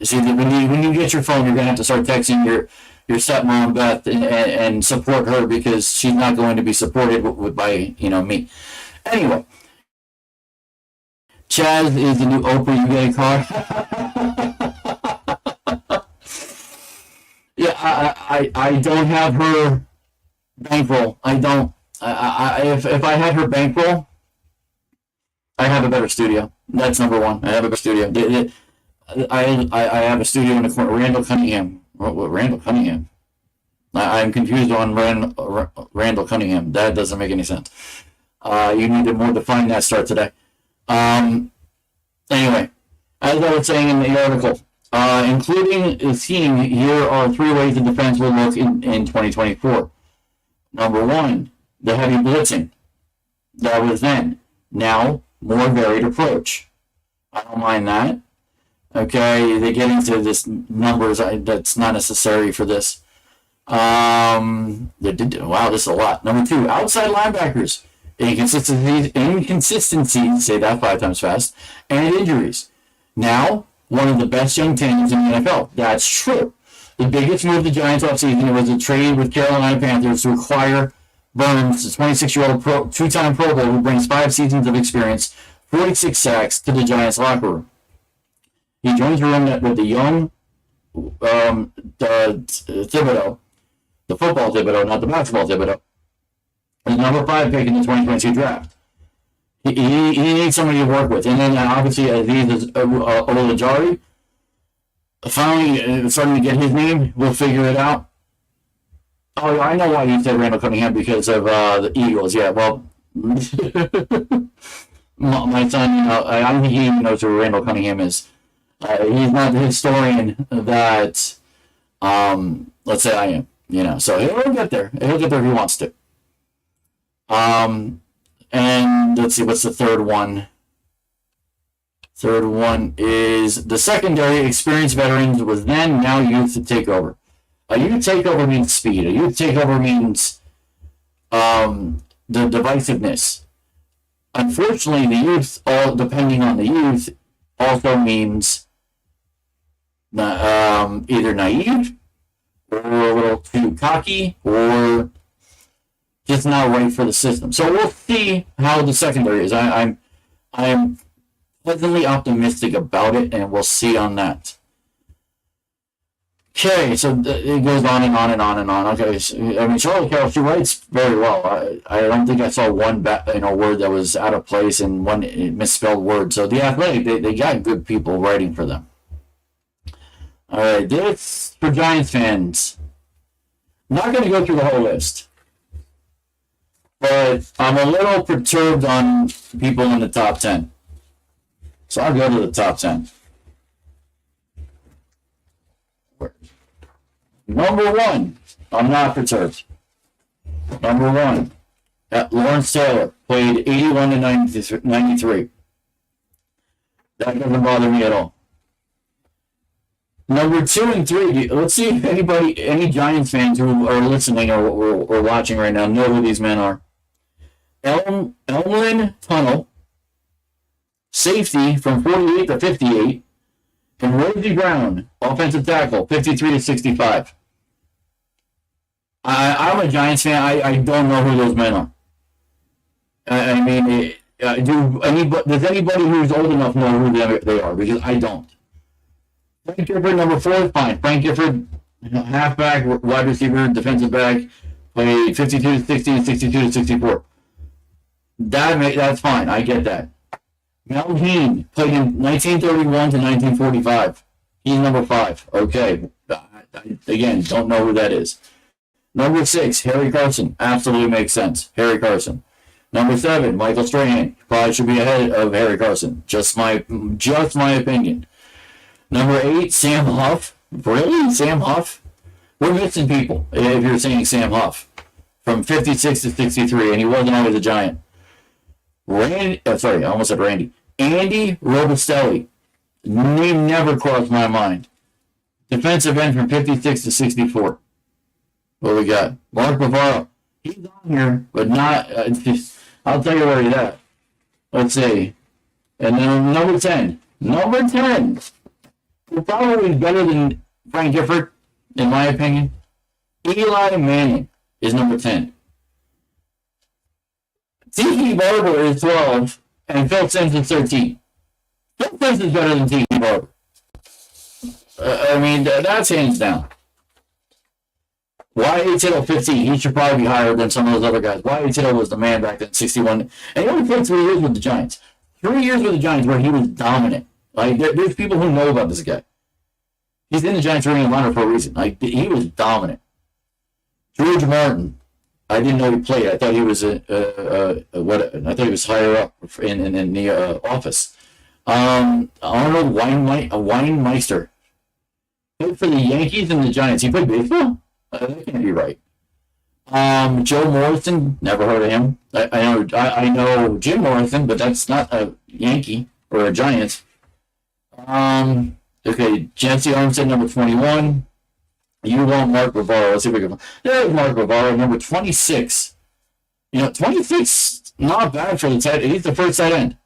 see that when you get your phone, you're gonna have to start texting your stepmom Beth and support her because she's not going to be supported by me. Anyway. Chaz is the new Oprah, you get a car. Yeah, I don't have her bankroll. I don't. If I had her bankroll, I have a better studio. That's number one. I have a better studio. I have a studio in the corner. Randall Cunningham. What Randall Cunningham? I'm confused on Randall Cunningham. That doesn't make any sense. You need to more define that start today. Anyway, as I was saying in the article, including the team, here are 3 ways the defense will look in 2024. Number 1, the heavy blitzing. That was then. Now, more varied approach. I don't mind that. Okay, they get into this numbers that's not necessary for this. Wow, this is a lot. Number 2, outside linebackers. Inconsistencies, say that 5 times fast, and injuries. Now, one of the best young tandems in the NFL. That's true. The biggest move the Giants offseason was a trade with Carolina Panthers to acquire Burns, a 26-year-old two-time Pro Bowl who brings 5 seasons of experience, 46 sacks to the Giants locker room. He joins the room with the young Thibodeau, the football Thibodeau, not the basketball Thibodeau, the number 5 pick in the 2022 draft. He needs somebody to work with. And then obviously Azeez Ojulari, finally starting to get his name. We'll figure it out. Oh, I know why you said Randall Cunningham, because of the Eagles. Yeah, well, my son, I don't think he even knows who Randall Cunningham is. He's not the historian that, let's say I am. So he'll get there. He'll get there if he wants to. And let's see, what's the third one? Third one is the secondary. Experienced veterans was then, now youth to take over. A youth takeover means speed. A youth takeover means the divisiveness. Unfortunately, the youth, all depending on the youth, also means either naive or a little too cocky or just not right for the system. So we'll see how the secondary is. I am pleasantly optimistic about it, and we'll see on that. Okay, so it goes on and on and on and on. Okay, so, I mean, Charlotte Carroll, she writes very well. I don't think I saw one word that was out of place and one misspelled word. So the Athletic, they got good people writing for them. All right, this for Giants fans. I'm not going to go through the whole list, but I'm a little perturbed on people in the top 10. So I'll go to the top 10. Number 1, I'm not perturbed. Number 1, Lawrence Taylor, played 81 to 93. That doesn't bother me at all. Number 2 and 3, let's see if any Giants fans who are listening or watching right now know who these men are. Elmland Tunnel, safety from 48 to 58, and Rosie Brown, offensive tackle, 53 to 65. I'm a Giants fan. I don't know who those men are. I mean, does anybody who's old enough know who they are? Because I don't. Frank Gifford, number 4, fine. Frank Gifford, halfback, wide receiver, defensive back, played 52 to 60 and 62 to 64. That's fine. I get that. Mel Heen played in 1931 to 1945. He's number 5. Okay. Again, don't know who that is. Number 6, Harry Carson. Absolutely makes sense. Harry Carson. Number 7, Michael Strahan. Probably should be ahead of Harry Carson. Just my opinion. Number 8, Sam Huff. Really? Sam Huff? We're missing people if you're saying Sam Huff. From 56 to 63, and he wasn't always a Giant. I almost said Randy. Andy Robustelli. Name never crossed my mind. Defensive end from 56 to 64. What we got? Mark Bavaro. He's on here, but not. I'll tell you where he's at. Let's see. And then number 10. Number 10. Who probably is better than Frank Gifford, in my opinion. Eli Manning is number 10. Tiki Barber is 12, and Phil Simms is 13. Phil Simms is better than Tiki Barber. I mean, that's hands down. Y.A. Tittle, 15. He should probably be higher than some of those other guys. Y.A. Tittle was the man back then, 61. And he only played 3 years with the Giants. 3 years with the Giants where he was dominant. Like, there's people who know about this guy. He's in the Giants ring of honor for a reason. Like, he was dominant. George Martin, I didn't know he played. I thought he was I thought he was higher up in the office. Arnold Weinmeister played for the Yankees and the Giants. He played baseball. That can't be right. Joe Morrison, never heard of him. I know Jim Morrison, but that's not a Yankee or a Giant. Okay, Jancy Armstead, number 21. You want Mark Bavaro. Let's see if we can. There's Mark Bavaro, number 26. 26, not bad for the tight end. He's the first tight end.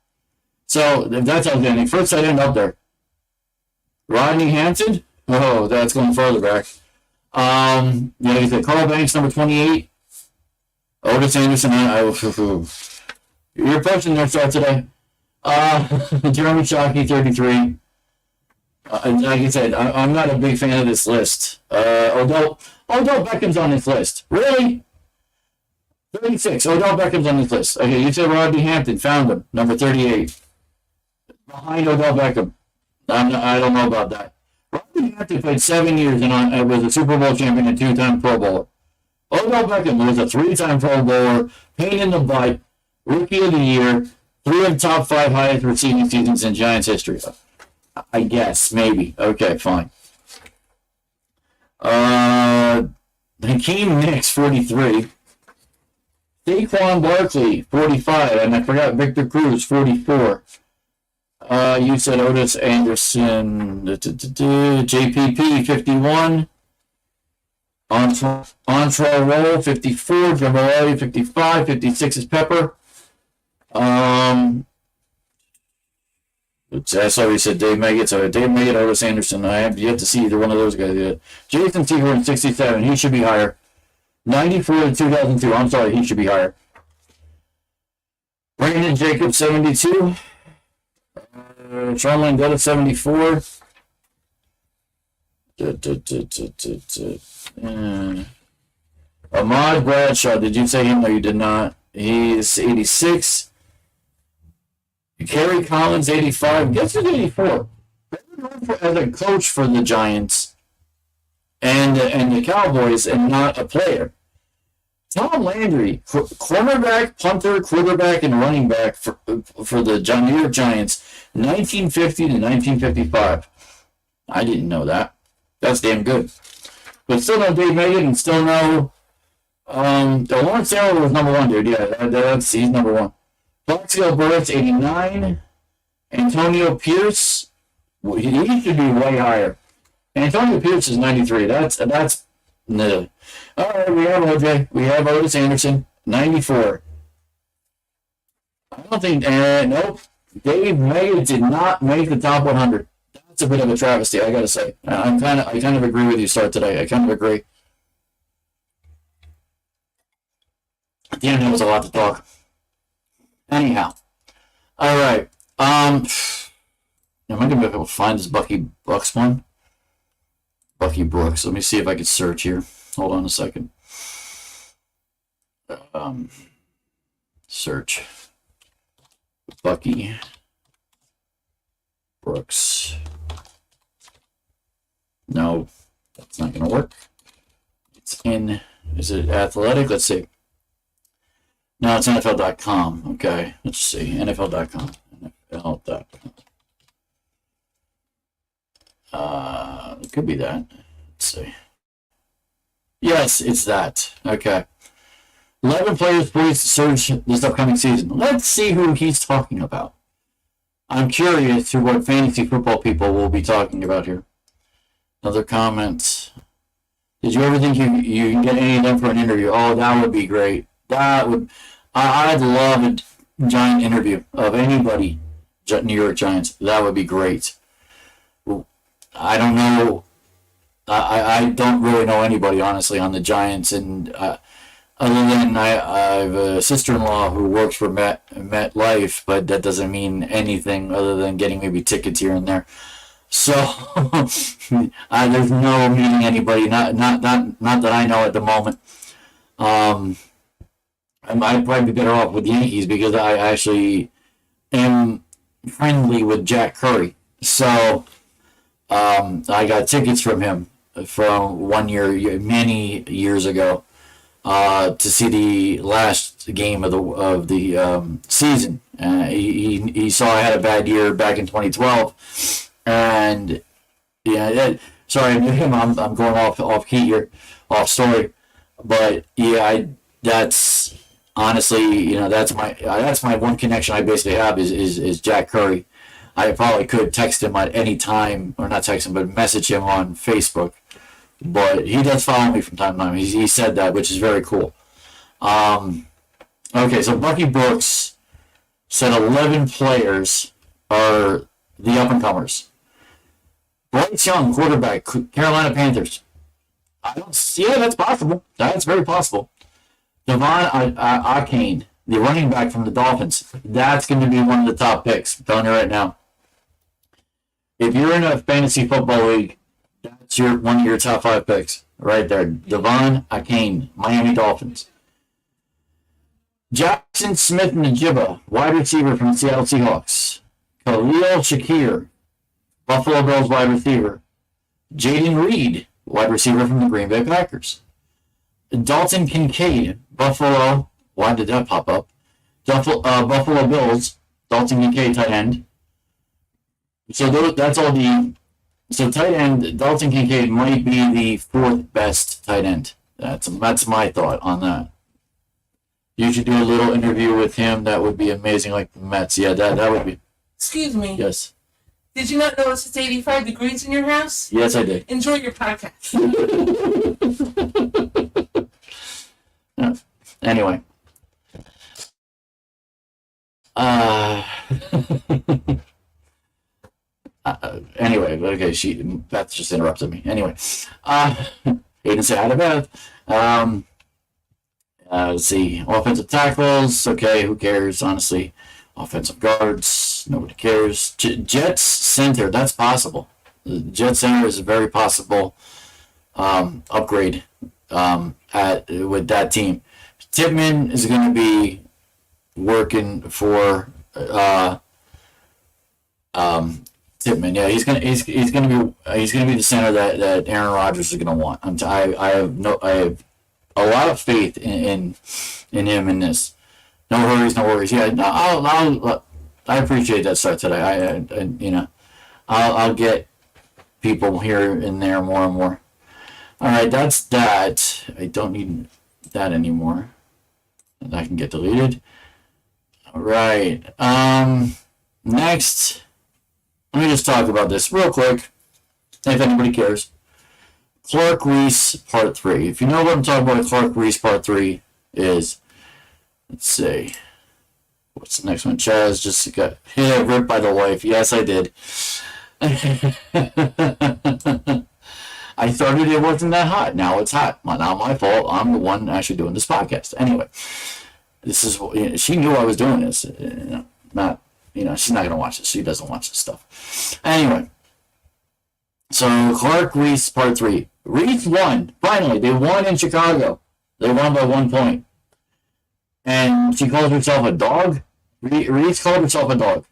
So if that's outstanding, first tight end up there. Rodney Hanson. Oh, that's going further back. He's at Carl Banks, number 28. Otis Anderson. You're approaching their start today. Jeremy Shockey, 33. Like I said, I'm not a big fan of this list. Odell Beckham's on this list. Really? 36. Odell Beckham's on this list. Okay, you said Rodney Hampton. Found him. Number 38. Behind Odell Beckham. I don't know about that. Rodney Hampton played 7 years and was a Super Bowl champion and 2-time Pro Bowler. Odell Beckham was a 3-time Pro Bowler, pain in the butt, Rookie of the Year, 3 of the top 5 highest receiving seasons in Giants history. I guess, maybe. Okay, fine. Hakeem Nicks, 43. Saquon Barkley, 45. And I forgot Victor Cruz, 44. You said Otis Anderson, JPP, 51. Entre Roll, 54. Jamorelli, 55. 56 is Pepper. That's why we said Dave Meggett. So Dave Meggett, Otis Anderson. I have yet to see either one of those guys yet. Jason Seaver, 67. He should be higher. 94 in 2002. I'm sorry, he should be higher. Brandon Jacobs, 72. Sean Langetta, 74. Ahmad Bradshaw, did you say him? No, you did not. He's 86. Kerry Collins, 85. Guess who's 84? As a coach for the Giants and the Cowboys and not a player. Tom Landry, cornerback, punter, quarterback, and running back for the New York Giants, 1950 to 1955. I didn't know that. That's damn good. But still know Dave Meggett and still know Lawrence Taylor was number 1, dude. Yeah, he's number 1. Plaxico Burress, 89. Antonio Pierce, he should be way higher. Antonio Pierce is 93. That's no. All right, we have OJ. We have Otis Anderson, 94. I don't think. Nope. Dave Meggett did not make the top 100. That's a bit of a travesty, I gotta say. I kind of agree with you. Start today. I kind of agree. At the end, there was a lot to talk. Anyhow, all right. Am I gonna be able to find this Bucky Brooks one? Bucky Brooks. Let me see if I can search here. Hold on a second. Search Bucky Brooks. No, that's not gonna work. It's in. Is it Athletic? Let's see. No, it's NFL.com. Okay, let's see. NFL.com. NFL.com. It could be that. Let's see. Yes, it's that. Okay. 11 players poised to surge this upcoming season. Let's see who he's talking about. I'm curious to what fantasy football people will be talking about here. Another comment. Did you ever think you can get any of them for an interview? Oh, that would be great. I'd love a Giant interview of anybody, New York Giants. That would be great. I don't know. I don't really know anybody, honestly, on the Giants. And other than I have a sister-in-law who works for MetLife, but that doesn't mean anything other than getting maybe tickets here and there. So there's no meeting anybody, not that I know at the moment. I'd probably be better off with the Yankees because I actually am friendly with Jack Curry. So I got tickets from him from 1 year, many years ago. to see the last game of the season. He saw I had a bad year back in 2012, and sorry, I'm going off key here, off story, but yeah, that's honestly, that's my one connection I basically have is Jack Curry. I probably could text him at any time, or not text him, but message him on Facebook. But he does follow me from time to time. He said that, which is very cool. Okay, so Bucky Brooks said 11 players are the up-and-comers. Bryce Young, quarterback, Carolina Panthers. Yeah, that's possible. That's very possible. Devon Achane, the running back from the Dolphins. That's going to be one of the top picks. I'm telling you right now. If you're in a fantasy football league, that's one of your top 5 picks right there. Devon Achane, Miami Dolphins. Jackson Smith-Njigba, wide receiver from the Seattle Seahawks. Khalil Shakir, Buffalo Bills wide receiver. Jaden Reed, wide receiver from the Green Bay Packers. Dalton Kincaid, Buffalo. Why did that pop up? Buffalo Bills, Dalton Kincaid, tight end. So that's all So tight end, Dalton Kincaid might be the 4th best tight end. That's my thought on that. You should do a little interview with him. That would be amazing, like the Mets. Yeah, that would be. Excuse me. Yes. Did you not notice it's 85 degrees in your house? Yes, I did. Enjoy your podcast. Yeah. Anyway. Anyway, okay, Beth just interrupted me. Anyway, Aiden said hi to Beth. Let's see, offensive tackles, okay, who cares, honestly. Offensive guards, nobody cares. Jets center, that's possible. The Jet center is a very possible upgrade with that team. Tippmann is going to be working for Tippmann, yeah, he's gonna be the center that Aaron Rodgers is gonna want. I have a lot of faith in him in this. No worries. Yeah, I appreciate that start today. I'll get people here and there more and more. All right, that's that. I don't need that anymore. That can get deleted. All right. Next. Let me just talk about this real quick, if anybody cares. Clark Reese Part 3. If you know what I'm talking about, Clark Reese Part 3 is, let's see, what's the next one? Chaz just got ripped by the wife. Yes, I did. I started, it wasn't that hot. Now it's hot. Well, not my fault. I'm the one actually doing this podcast. Anyway, this is, she knew I was doing this. She's not going to watch this. She doesn't watch this stuff. Anyway, so Clark Reese Part 3. Reese won. Finally, they won in Chicago. They won by 1 point. And she calls herself a dog. Reese called herself a dog.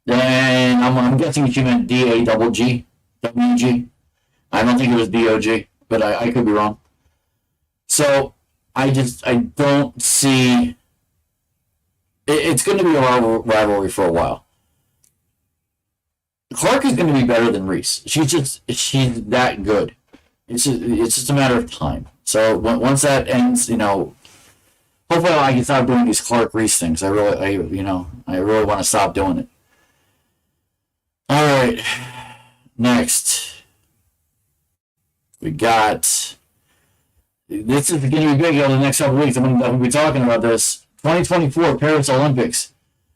And I'm guessing she meant D-A-double-G. W-G. I don't think it was D-O-G, but I could be wrong. So, I don't see... It's going to be a rivalry for a while. Clark is going to be better than Reese. She's that good. It's just a matter of time. So once that ends, hopefully I can stop doing these Clark Reese things. I really want to stop doing it. All right, next we got. This is going to be big over the next couple weeks. I'm going to be talking about this. 2024 Paris Olympics.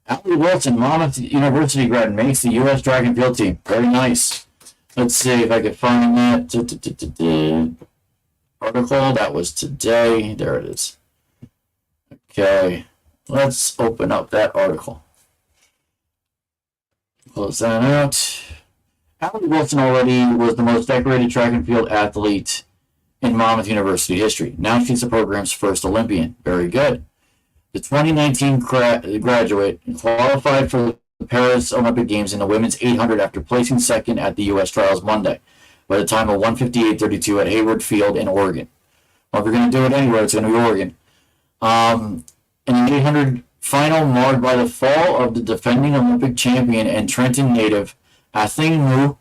Allie Wilson, Monmouth University grad, makes the U.S. track and field team. Very nice. Let's see if I can find that article. That was today. There it is. Okay. Let's open up that article. Close that out. Allie Wilson already was the most decorated track and field athlete in Monmouth University history. Now she's the program's first Olympian. Very good. The 2019 graduate qualified for the Paris Olympic Games in the women's 800 after placing second at the U.S. trials Monday by the time of 1:58.32 at Hayward Field in Oregon. Well, if you're going to do it anywhere, it's going to be Oregon. In the 800 final, marred by the fall of the defending Olympic champion and Trenton native Athing Mu,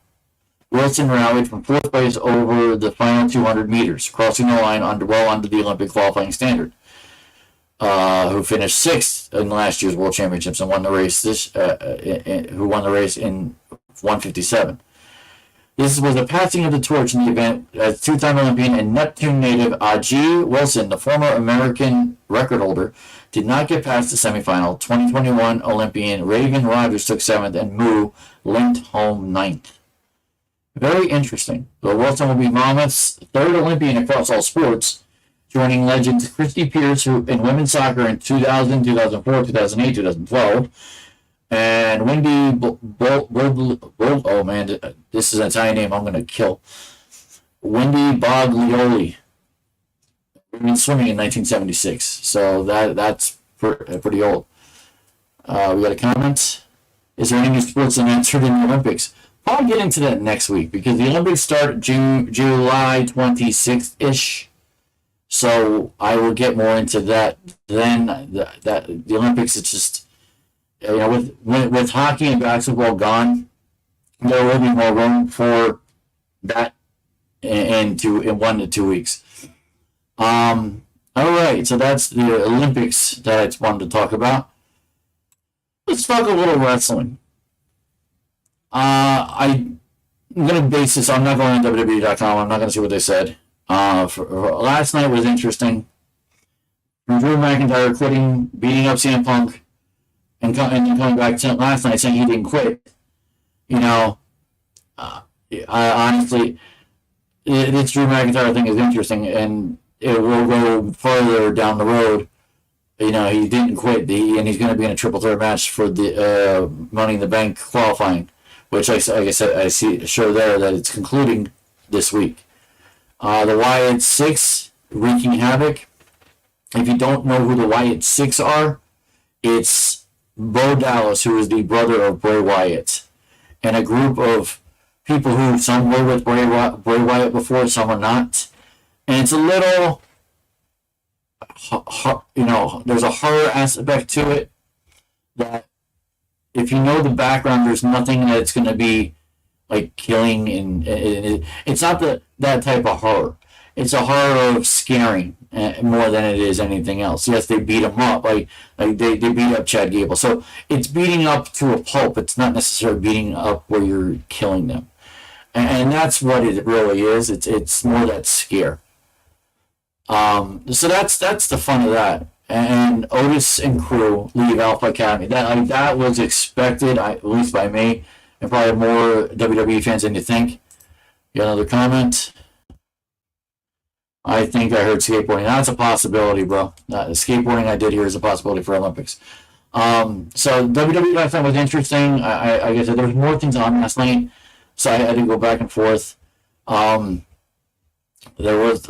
Wilson rallied from fourth place over the final 200 meters, crossing the line under the Olympic qualifying standard. Who finished sixth in last year's World Championships and won the race who won the race in 157. This was a passing of the torch in the event as two-time Olympian and Neptune native Aji Wilson, the former American record holder, did not get past the semifinal. 2021 Olympian Raven Rogers took seventh and Mu limped home ninth. Very interesting. So Wilson will be Monmouth's third Olympian across all sports, joining legends Christy Pierce, who in women's soccer in 2000, 2004, 2008, 2012, and Wendy oh man, this is an Italian name I'm going to kill. Wendy Boglioli, women's swimming in 1976. So that's pretty old. We got a comment. Is there any new sports entered in the Olympics? I'll get into that next week because the Olympics start July 26th-ish. So I will get more into that then. The Olympics, it's just, with hockey and basketball gone, there will be more room for that in 1 to 2 weeks. All right, so that's the Olympics that I wanted to talk about. Let's talk a little wrestling. I'm going to base this. I'm not going on WWE.com. I'm not going to see what they said. Last night was interesting. Drew McIntyre quitting, beating up CM Punk, and coming back last night saying he didn't quit. I honestly, this Drew McIntyre thing is interesting, and it will go further down the road. He didn't quit, and he's going to be in a triple threat match for the Money in the Bank qualifying, which, like I said, I show there that it's concluding this week. The Wyatt Six wreaking havoc. If you don't know who the Wyatt Six are, it's Bo Dallas, who is the brother of Bray Wyatt, and a group of people who some were with Bray Wyatt before, some are not. And it's a little, there's a horror aspect to it that if you know the background, there's nothing that's going to be like killing, and it's not that type of horror. It's a horror of scaring more than it is anything else. Yes, they beat him up, like they beat up Chad Gable. So it's beating up to a pulp. It's not necessarily beating up where you're killing them, and that's what it really is. It's more that scare. So that's the fun of that. And Otis and crew leave Alpha Academy. That was expected, at least by me, and probably more WWE fans than you think. You got another comment? I think I heard skateboarding. That's a possibility, bro. The skateboarding I did here is a possibility for Olympics. So WWE last night was interesting. I guess there was more things on last night, so I had to go back and forth. The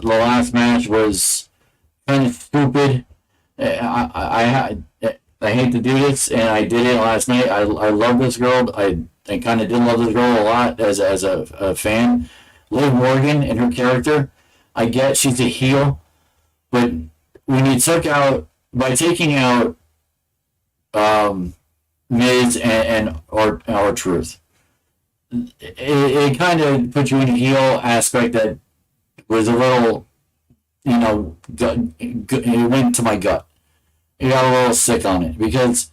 last match was kind of stupid. I hate to do this, and I did it last night. I love this girl. I kind of did love this girl a lot as a fan. Liv Morgan and her character, I get she's a heel, but when you taking out Miz and R-Truth, it kind of put you in a heel aspect that was a little, it went to my gut. It got a little sick on it because,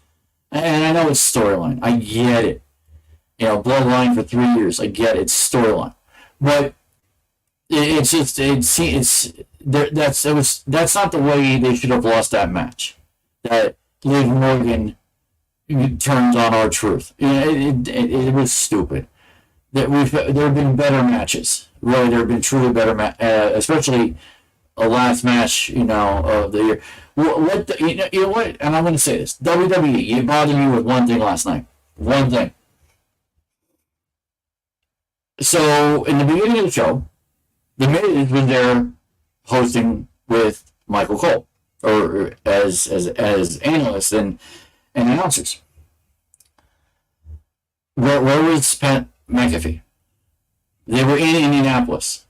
and I know it's storyline. I get it. Bloodline for 3 years. I get it. It's storyline, but that's not the way they should have lost that match. That Liv Morgan turns on R-Truth. It was stupid. There have been better matches. Really, there have been truly better especially a last match, of the year. What? And I'm going to say this: WWE, you bothered me with one thing last night. One thing. So in the beginning of the show, The Miz was there hosting with Michael Cole, or as analysts and announcers. Where was Pat McAfee? They were in Indianapolis.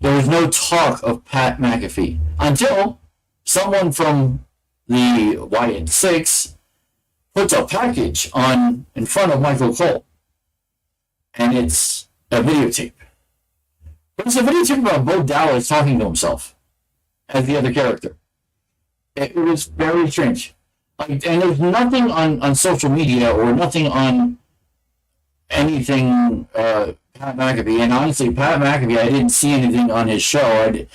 there was no talk of Pat McAfee until someone from the YN6 puts a package on in front of Michael Cole, and it's a videotape. But it's a videotape about Bo Dallas talking to himself as the other character. It was very strange. And there's nothing on social media or nothing on anything Pat McAfee. And honestly, Pat McAfee, I didn't see anything on his show.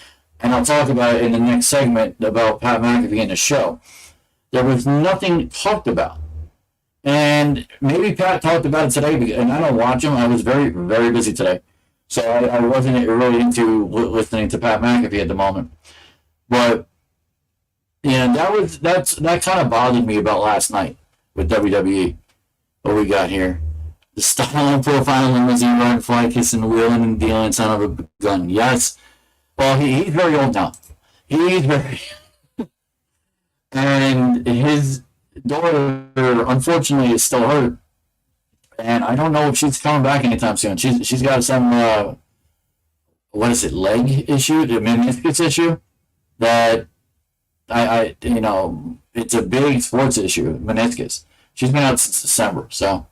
And I'll talk about it in the next segment about Pat McAfee and the show. There was nothing talked about. And maybe Pat talked about it today, and I don't watch him. I was very, very busy today. So I wasn't really into listening to Pat McAfee at the moment. But yeah, that kind of bothered me about last night with WWE. What we got here. The style and profile of limousine ride, fly, kissing, wheeling, and dealing, son of a gun. Yes. Well, he's very old now. He's very... and his daughter, unfortunately, is still hurt. And I don't know if she's coming back anytime soon. She's got some, leg issue, the meniscus issue, that I it's a big sports issue, meniscus. She's been out since December, so.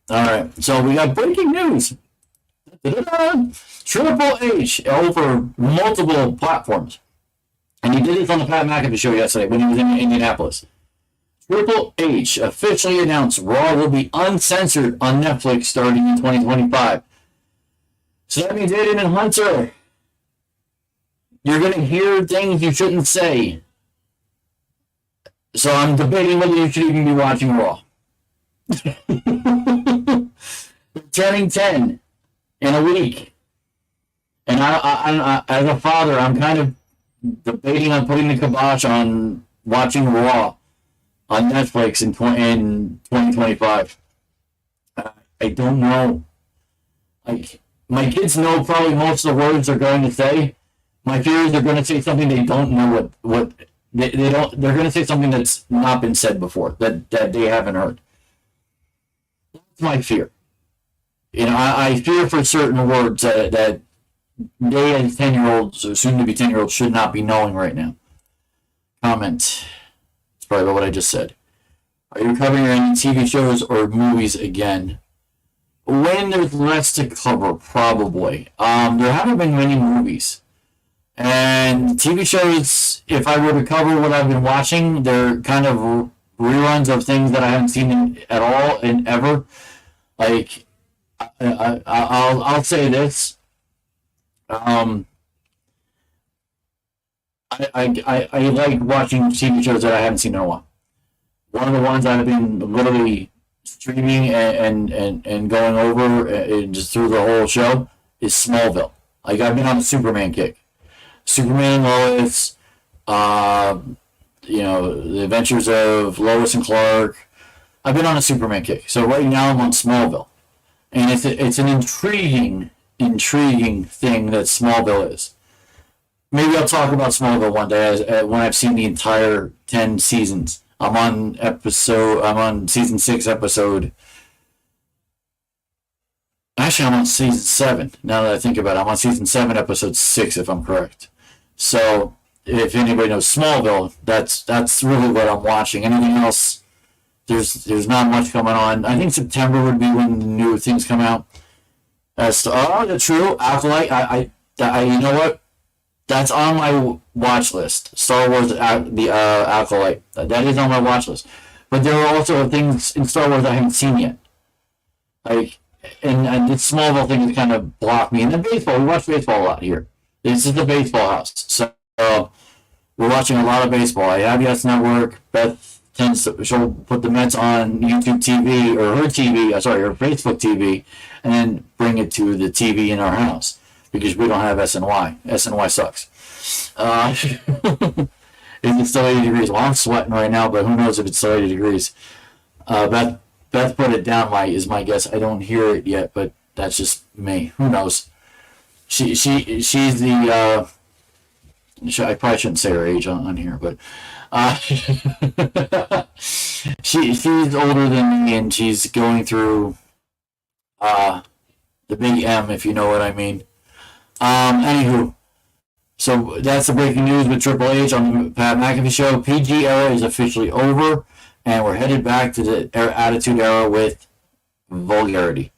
All right, so we got breaking news. Da-da-da. Triple H over multiple platforms. And he did this on the Pat McAfee show yesterday when he was in Indianapolis. Triple H officially announced Raw will be uncensored on Netflix starting in 2025. So that means Aiden and Hunter, you're going to hear things you shouldn't say. So I'm debating whether you should even be watching Raw. Turning 10 in a week. And I, as a father, I'm kind of debating on putting the kibosh on watching Raw on Netflix in 2025. I don't know. Like, my kids know probably most of the words they're going to say. My fear is they're going to say something they don't know what they don't. They're going to say something that's not been said before that they haven't heard. That's my fear. I fear for certain words that they as 10-year-olds or soon to be 10-year-olds should not be knowing right now. Comment. It's probably about what I just said. Are you covering any TV shows or movies again? When there's less to cover, probably. There haven't been many movies. And TV shows, if I were to cover what I've been watching, they're kind of reruns of things that I haven't seen at all and ever. Like, I'll say this. I like watching TV shows that I haven't seen in a while. One of the ones I've been literally streaming and going over and just through the whole show is Smallville. Like, I've been on a Superman kick. Superman, Lois, the adventures of Lois and Clark. I've been on a Superman kick. So right now I'm on Smallville. And it's an intriguing thing that Smallville is. Maybe I'll talk about Smallville one day when I've seen the entire 10 seasons. I'm on season 6 episode. Actually, I'm on season 7. Now that I think about it, I'm on season 7, episode 6, if I'm correct. So, if anybody knows Smallville, that's really what I'm watching. Anything else, there's not much coming on. I think September would be when the new things come out. That's true. Acolyte. I you know what? That's on my watch list. Star Wars, the Acolyte. That is on my watch list. But there are also things in Star Wars I haven't seen yet. Like, and the Smallville thing has kind of blocked me. And then baseball. We watch baseball a lot here. This is the baseball house. So we're watching a lot of baseball. I have Yes Network. Beth she'll put the Mets on YouTube TV or her Facebook TV, and then bring it to the TV in our house because we don't have SNY. SNY sucks. Is it still 80 degrees? Well, I'm sweating right now, but who knows if it's still 80 degrees. Beth put it down is my guess. I don't hear it yet, but that's just me. Who knows? She's the I probably shouldn't say her age on here, but she's older than me, and she's going through the big M, if you know what I mean. Anywho, so that's the breaking news with Triple H on the Pat McAfee show. PG era is officially over, and we're headed back to the Attitude Era with vulgarity.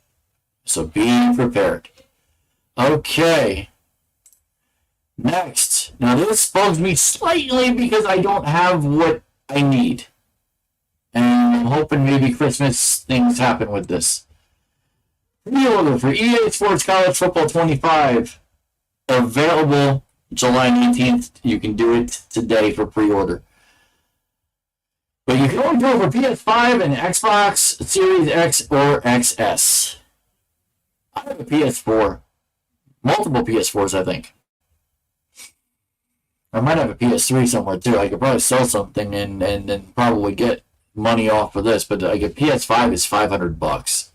So be prepared. Okay. Next. Now this bugs me slightly because I don't have what I need. And I'm hoping maybe Christmas things happen with this. Pre-order for EA Sports College Football 25. Available July 19th. You can do it today for pre-order. But you can only do it for PS5 and Xbox Series X or XS. I have a PS4. Multiple PS4s, I think. I might have a PS3 somewhere too. I could probably sell something and then probably get money off for this. But like a PS5 is $500.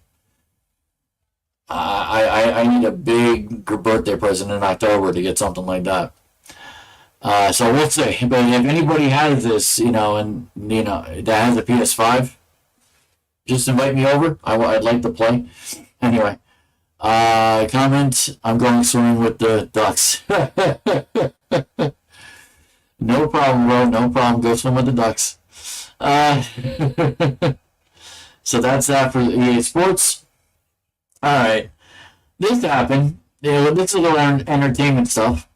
I need a big birthday present in October to get something like that. So we'll see. But if anybody has this, and that has a PS5, just invite me over. I'd like to play. Anyway, comment. I'm going swimming with the ducks. No problem, bro. No problem. Go swim with the ducks. So that's that for EA Sports. All right, this happened. This is a little entertainment stuff.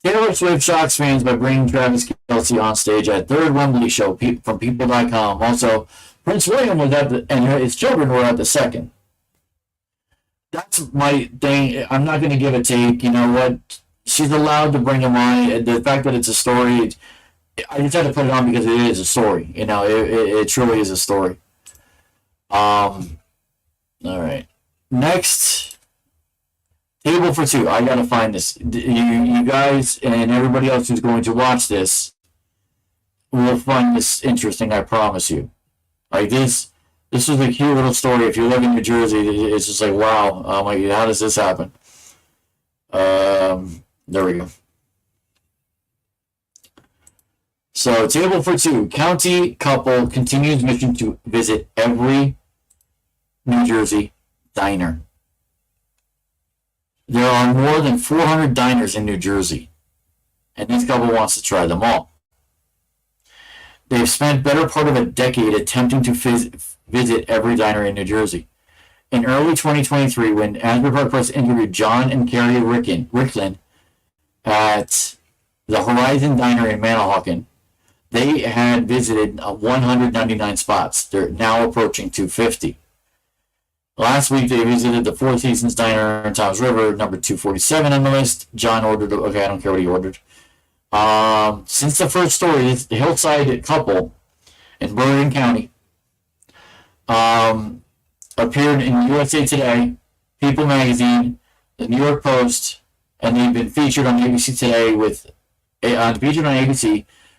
Taylor Swift shocks fans by bringing Travis Kelce on stage at third Wembley show from People.com. Also, Prince William was at and his children were at the second. That's my thing. I'm not going to give a take. You know what? She's allowed to bring him on. The fact that it's a story, I just had to put it on because it is a story. It truly is a story. All right. Next, table for two. I gotta find this. You guys and everybody else who's going to watch this will find this interesting. I promise you. Like this is a cute little story. If you live in New Jersey, it's just like wow. How does this happen? There we go. So, table for two. County couple continues mission to visit every New Jersey diner. There are more than 400 diners in New Jersey, and this couple wants to try them all. They've spent better part of a decade attempting to visit every diner in New Jersey. In early 2023, when Asbury Park Press interviewed John and Carrie Ricklin at the Horizon Diner in Manahawkin, they had visited 199 spots. They're now approaching 250. Last week, they visited the Four Seasons Diner in Toms River, number 247 on the list. John ordered, okay, I don't care what he ordered. Since the first story, the Hillside couple in Bergen County appeared in USA Today, People Magazine, the New York Post, and they've been featured on ABC Today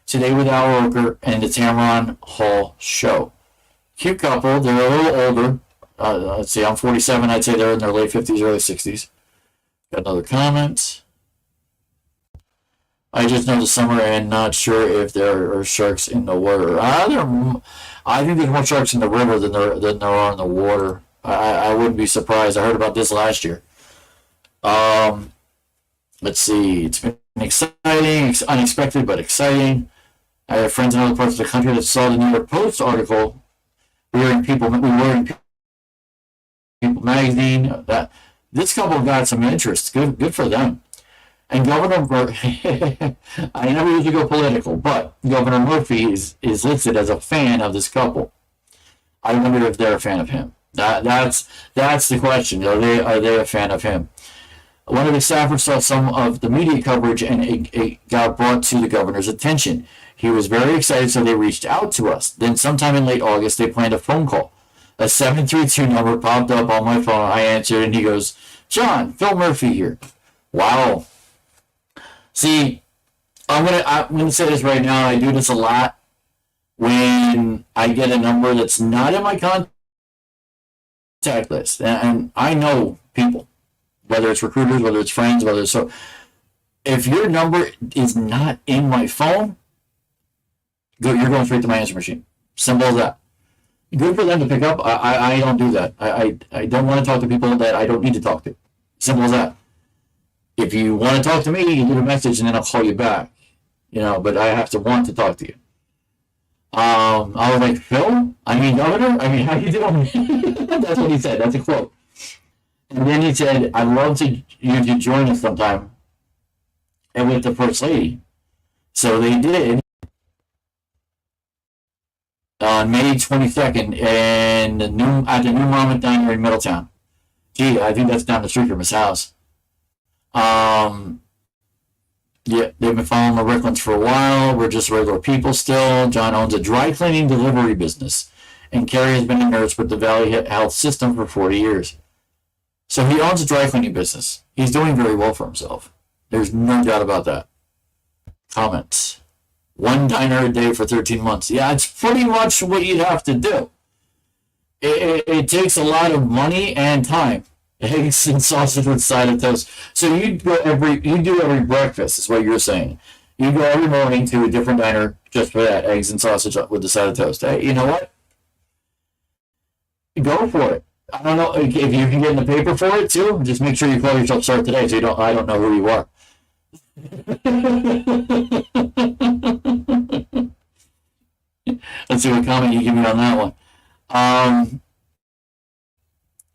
Today with Al Roker, and the Tamron Hall Show. Cute couple. They're a little older. Let's see, I'm 47. I'd say they're in their late 50s, early 60s. Got another comment. I just know the summer and not sure if there are sharks in the water. I think there's more sharks in the river than there are in the water. I wouldn't be surprised. I heard about this last year. Let's see. It's been exciting, unexpected, but exciting. I have friends in other parts of the country that saw the New York Post article. We were in People Magazine. That this couple got some interest. Good for them. And Governor Murphy, I never usually go political, but Governor Murphy is listed as a fan of this couple. I wonder if they're a fan of him. That's the question. Are they a fan of him? One of the staffers saw some of the media coverage and it got brought to the governor's attention. He was very excited, so they reached out to us. Then sometime in late August, they planned a phone call. A 732 number popped up on my phone. I answered, and he goes, "John, Phil Murphy here." Wow. See, I'm gonna say this right now. I do this a lot when I get a number that's not in my contact list, and I know people, whether it's recruiters, whether it's friends, whether it's so. If your number is not in my phone, you're going straight to my answer machine. Simple as that. Good for them to pick up. I don't do that. I don't want to talk to people that I don't need to talk to. Simple as that. If you want to talk to me, you leave a message and then I'll call you back. But I have to want to talk to you. I was like, Phil? I mean, Governor? I mean, how you doing? That's what he said. That's a quote. And then he said, I'd love you to join us sometime. And with the First Lady. So they did on May 22nd at the New Monmouth Diner in Middletown. Gee, I think that's down the street from his house. Yeah, they've been following the Ricklands for a while. We're just regular people still. John owns a dry cleaning delivery business, and Carrie has been a nurse with the Valley Health System for 40 years. So he owns a dry cleaning business. He's doing very well for himself. There's no doubt about that. Comments. One diner a day for 13 months. Yeah, it's pretty much what you'd have to do. It takes a lot of money and time. Eggs and sausage with side of toast. So you do every breakfast, is what you're saying. You go every morning to a different diner just for that, eggs and sausage with the side of toast. Hey, you know what? Go for it. I don't know if you can get in the paper for it too. Just make sure you call yourself Start Today, so I don't know who you are. Let's see what comment you give me on that one.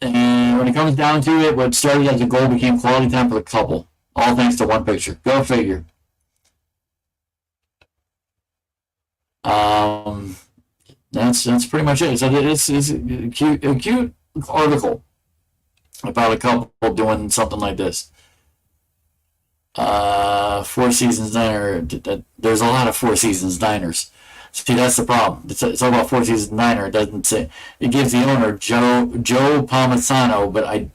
And when it comes down to it, what started as a goal became quality time for the couple. All thanks to one picture. Go figure. That's pretty much it. So it's a cute article about a couple doing something like this. Four Seasons Diner. There's a lot of Four Seasons diners. See, that's the problem. It's all about Four Seasons Diner. It doesn't say. It gives the owner Joe Palmisano, but I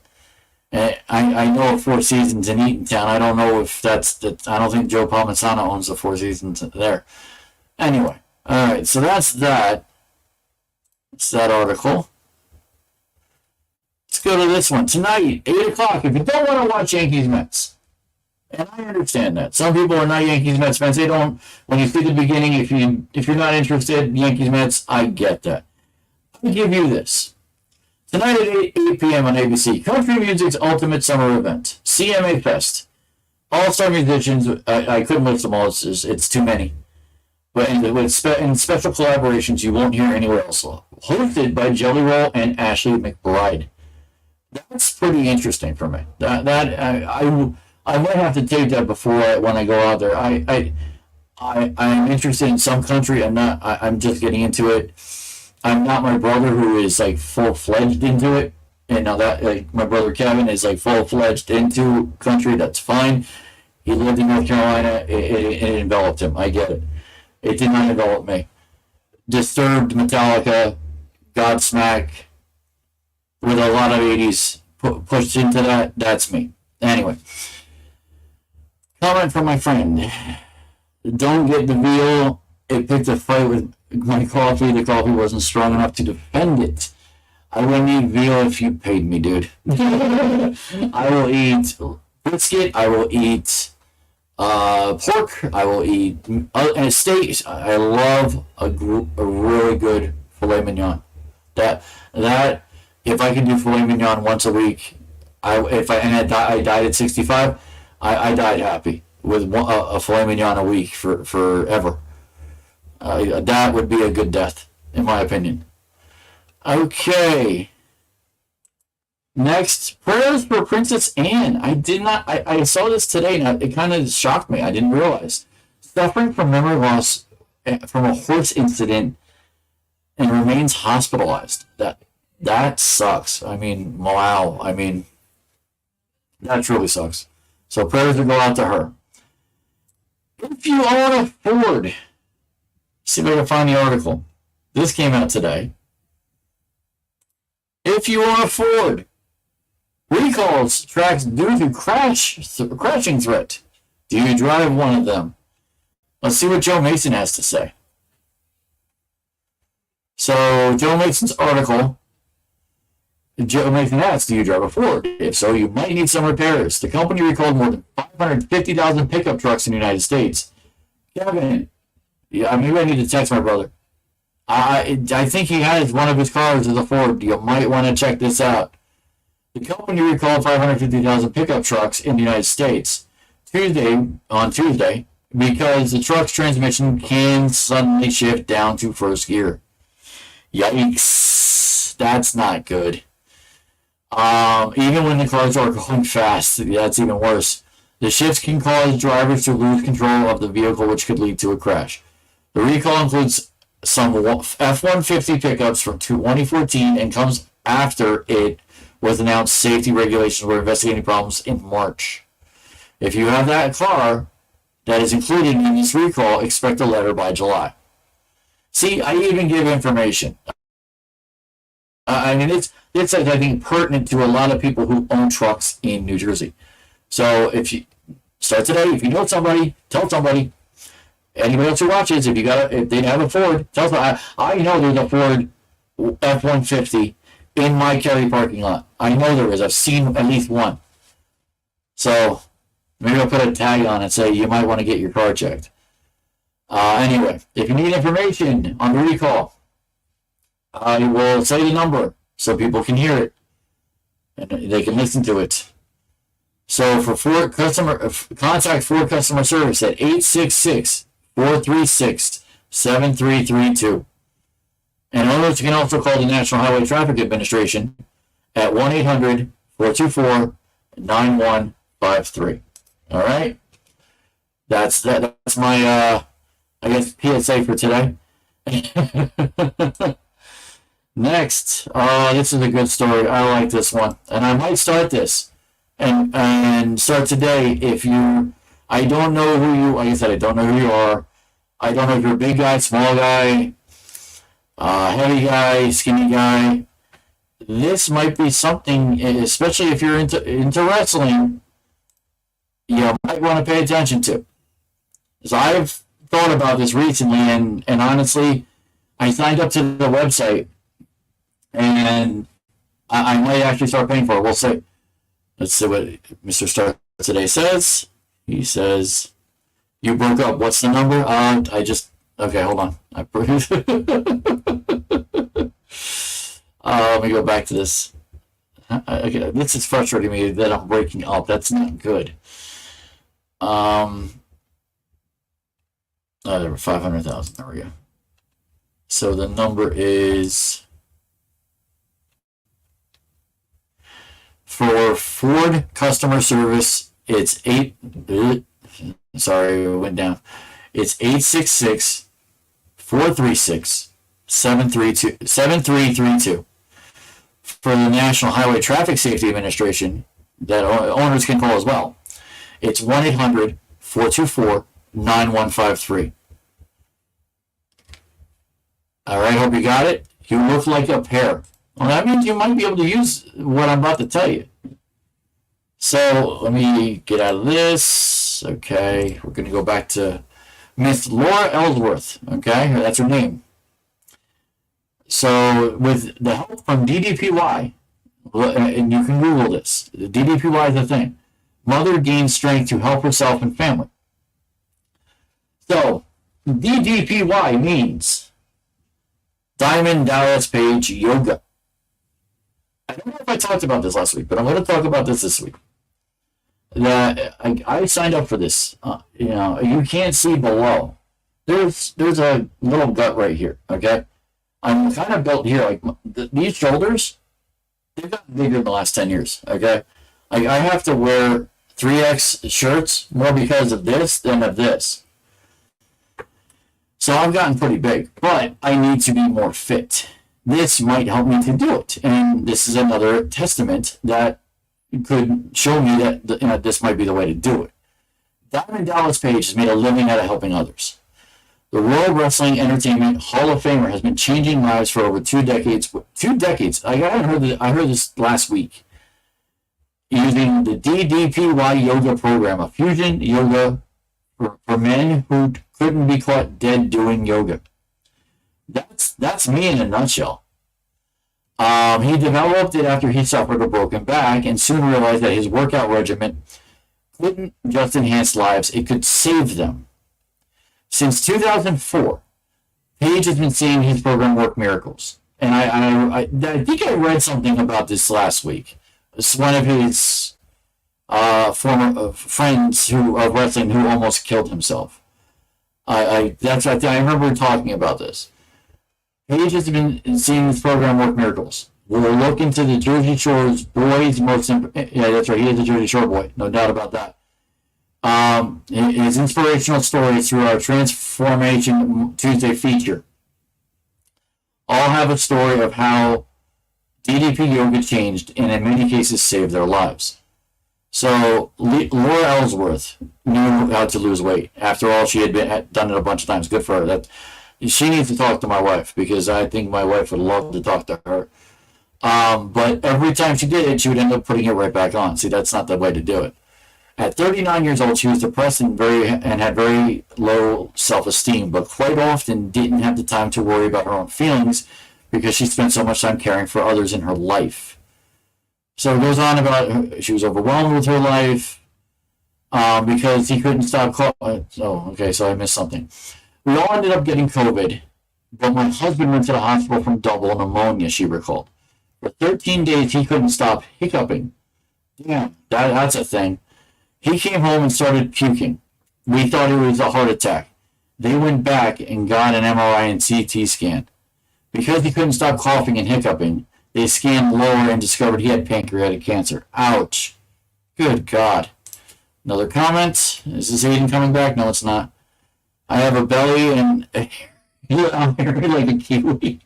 know of Four Seasons in Eatontown. I don't know if that's. I don't think Joe Palmisano owns the Four Seasons there. Anyway, all right. So that's that. It's that article. Let's go to this one tonight, 8:00. If you don't want to watch Yankees Mets. And I understand that. Some people are not Yankees Mets fans. They don't. When you see the beginning, if you're not interested, Yankees Mets, I get that. I'll give you this. Tonight at 8 p.m. on ABC, country music's ultimate summer event, CMA Fest. All-star musicians. I couldn't list them all. It's too many. But in special collaborations you won't hear anywhere else. Hosted by Jelly Roll and Ashley McBryde. That's pretty interesting for me. I might have to take that before when I go out there. I'm interested in some country. I'm just getting into it. I'm not my brother who is like full-fledged into it. And now that my brother Kevin is like full-fledged into country. That's fine. He lived in North Carolina. It enveloped him. I get it. It did not envelop me. Disturbed, Metallica, Godsmack, with a lot of 80s pushed into that. That's me. Anyway. Comment from my friend. Don't get the veal. It picked a fight with my coffee. The coffee wasn't strong enough to defend it. I wouldn't eat veal if you paid me, dude. I will eat brisket. I will eat pork. I will eat steak. I love a really good filet mignon. That if I can do filet mignon once a week, I died at 65. I died happy with a filet mignon a week forever. That would be a good death, in my opinion. Okay. Next, prayers for Princess Anne. I saw this today and it kind of shocked me. I didn't realize. Suffering from memory loss from a horse incident and remains hospitalized. That sucks. I mean, wow. I mean, that truly sucks. So prayers will go out to her. If you own a Ford, see if I can find the article. This came out today. If you own a Ford, recalls tracks due to crashing threat. Do you drive one of them? Let's see what Joe Mason has to say. So Joe Mason's article. Joe Mason asks, do you drive a Ford? If so, you might need some repairs. The company recalled more than 550,000 pickup trucks in the United States. Kevin, yeah, maybe I need to text my brother. I think he has one of his cars as a Ford. You might want to check this out. The company recalled 550,000 pickup trucks in the United States on Tuesday because the truck's transmission can suddenly shift down to first gear. Yikes. That's not good. Even when the cars are going fast, that's even worse. The shifts can cause drivers to lose control of the vehicle, which could lead to a crash. The recall includes some F-150 pickups from 2014 and comes after it was announced safety regulations were investigating problems in March. If you have that car that is included in this recall, expect a letter by July. See, I even give information. I mean, it's I think pertinent to a lot of people who own trucks in New Jersey. So if you start today, if you know somebody, tell somebody. Anybody else who watches, if they have a Ford, tell them. I know there's a Ford F-150 in my Cary parking lot. I know there is. I've seen at least one. So maybe I'll put a tag on it and say you might want to get your car checked. Anyway, if you need information on the recall, I will say the number so people can hear it and they can listen to it. So for contact Ford customer service at 866-436-7332. And owners can also call the National Highway Traffic Administration at 1-800-424-9153. All right? That's my, I guess, PSA for today. Next, this is a good story. I like this one. And I might start this and start today if you, I don't know who you, like I said, I don't know who you are. I don't know if you're a big guy, small guy, heavy guy, skinny guy. This might be something, especially if you're into wrestling, you might want to pay attention to. So I've thought about this recently, and honestly, I signed up to the website, and I might actually start paying for it. We'll see. Let's see what Mr. Stark today says. He says, you broke up. What's the number? Okay, hold on. Let me go back to this. Okay, this is frustrating me that I'm breaking up. That's not good. There were 500,000. There we go. So the number is for Ford customer service. It's sorry, it went down. It's 866-436-7332. For the National Highway Traffic Safety Administration, that owners can call as well. It's 1-800-424-9153. All right, hope you got it. You look like a pear. Well, that means you might be able to use what I'm about to tell you. So let me get out of this. Okay, we're going to go back to Miss Laura Ellsworth. Okay, that's her name. So with the help from DDPY, and you can Google this, the DDPY is a thing. Mother gains strength to help herself and family. So DDPY means Diamond Dallas Page Yoga. I don't know if I talked about this last week, but I'm going to talk about this week. I signed up for this. You can't see below. There's a little gut right here. Okay, I'm kind of built here. Like these shoulders, they've gotten bigger in the last 10 years. Okay, I have to wear 3X shirts more because of this than of this. So I've gotten pretty big, but I need to be more fit. This might help me to do it, and this is another testament that could show me that this might be the way to do it. Diamond Dallas Page has made a living out of helping others. The World Wrestling Entertainment Hall of Famer has been changing lives for over 2 decades. 2 decades. I heard this last week. Using the DDPY yoga program, a fusion yoga for men who couldn't be caught dead doing yoga. That's me in a nutshell. He developed it after he suffered a broken back and soon realized that his workout regimen couldn't just enhance lives, it could save them. Since 2004, Paige has been seeing his program work miracles. And I think I read something about this last week. It's one of his former friends who of wrestling who almost killed himself. I remember talking about this. Paige has been seeing this program work miracles. We'll look into the Jersey Shore's boys most. Yeah, that's right. He is the Jersey Shore boy, no doubt about that. His inspirational stories through our Transformation Tuesday feature all have a story of how DDP yoga changed and in many cases saved their lives. So Laura Ellsworth knew how to lose weight. After all, she had done it a bunch of times. Good for her. That she needs to talk to my wife because I think my wife would love to talk to her. But every time she did it, she would end up putting it right back on. See, that's not the way to do it. At 39 years old, she was depressed and had very low self-esteem, but quite often didn't have the time to worry about her own feelings because she spent so much time caring for others in her life. So it goes on about she was overwhelmed with her life because he couldn't stop. So I missed something. We all ended up getting COVID, but my husband went to the hospital from double pneumonia, she recalled. For 13 days, he couldn't stop hiccuping. Damn, that's a thing. He came home and started puking. We thought it was a heart attack. They went back and got an MRI and CT scan. Because he couldn't stop coughing and hiccuping, they scanned lower and discovered he had pancreatic cancer. Ouch. Good God. Another comment. Is this Aiden coming back? No, it's not. I have a belly and I'm hairy like a kiwi.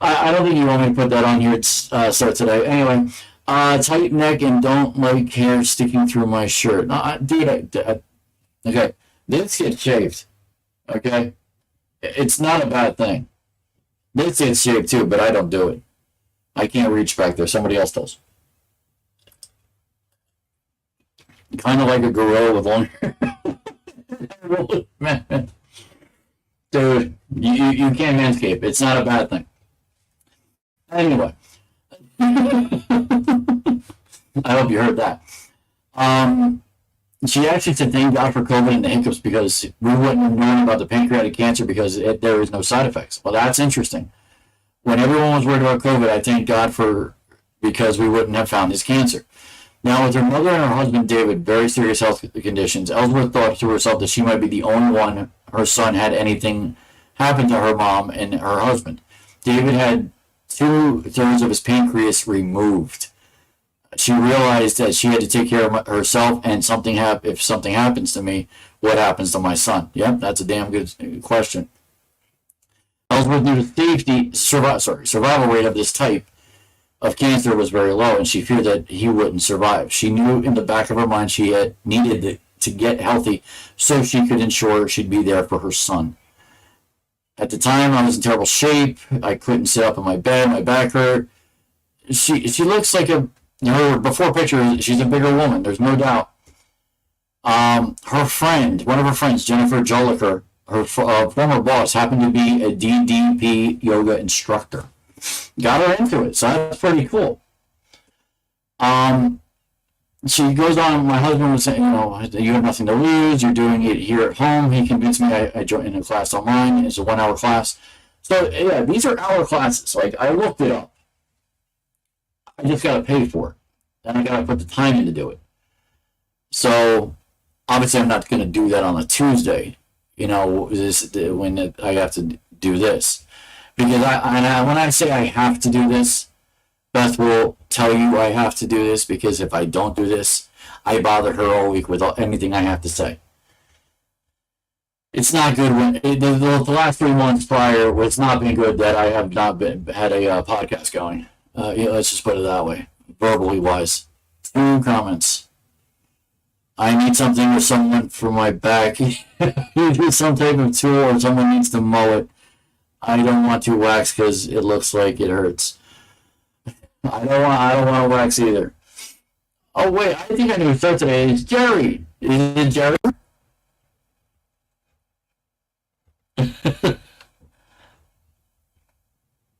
I don't think you want me to put that on here at start today. Anyway, tight neck and don't like hair sticking through my shirt. No, dude, okay, this gets shaved. Okay, it's not a bad thing. This gets shaved too, but I don't do it. I can't reach back there. Somebody else does. Kind of like a gorilla with long hair. Dude, you can't manscape. It's not a bad thing. Anyway, I hope you heard that. She actually said thank God for COVID and the hiccups because we wouldn't have known about the pancreatic cancer because there is no side effects. Well, that's interesting. When everyone was worried about COVID, I thank God because we wouldn't have found his cancer. Now, with her mother and her husband David, very serious health conditions, Ellsworth thought to herself that she might be the only one her son had anything happen to her mom and her husband. David had 2/3 of his pancreas removed. She realized that she had to take care of herself, and if something happens to me, what happens to my son? Yep, that's a damn good question. Ellsworth knew the survival rate of this type of cancer was very low, and she feared that he wouldn't survive. She knew in the back of her mind she had needed to get healthy so she could ensure she'd be there for her son. At the time, I was in terrible shape. I couldn't sit up in my bed. My back hurt. She looks like her before picture. She's a bigger woman. There's no doubt. Her friend, one of her friends, Jennifer Joliker, her former boss, happened to be a DDP yoga instructor. Got her into it, so that's pretty cool. She goes on, my husband was saying, you have nothing to lose, you're doing it here at home. He convinced me I joined in a class online. It's a 1-hour class. So, yeah, these are hour classes. Like, I looked it up. I just got to pay for it. And I got to put the time in to do it. So, obviously, I'm not going to do that on a Tuesday, when I have to do this. Because when I say I have to do this, Beth will tell you I have to do this because if I don't do this, I bother her all week with anything I have to say. It's not good when the last 3 months prior, it's not been good that I have not had a podcast going. Let's just put it that way, verbally wise. 2 comments. I need something or someone for my back. Either some type of tool or someone needs to mow it. I don't want to wax because it looks like it hurts. I don't want to wax either. Oh wait, I think I knew who started today. It's Jerry. Is it Jerry?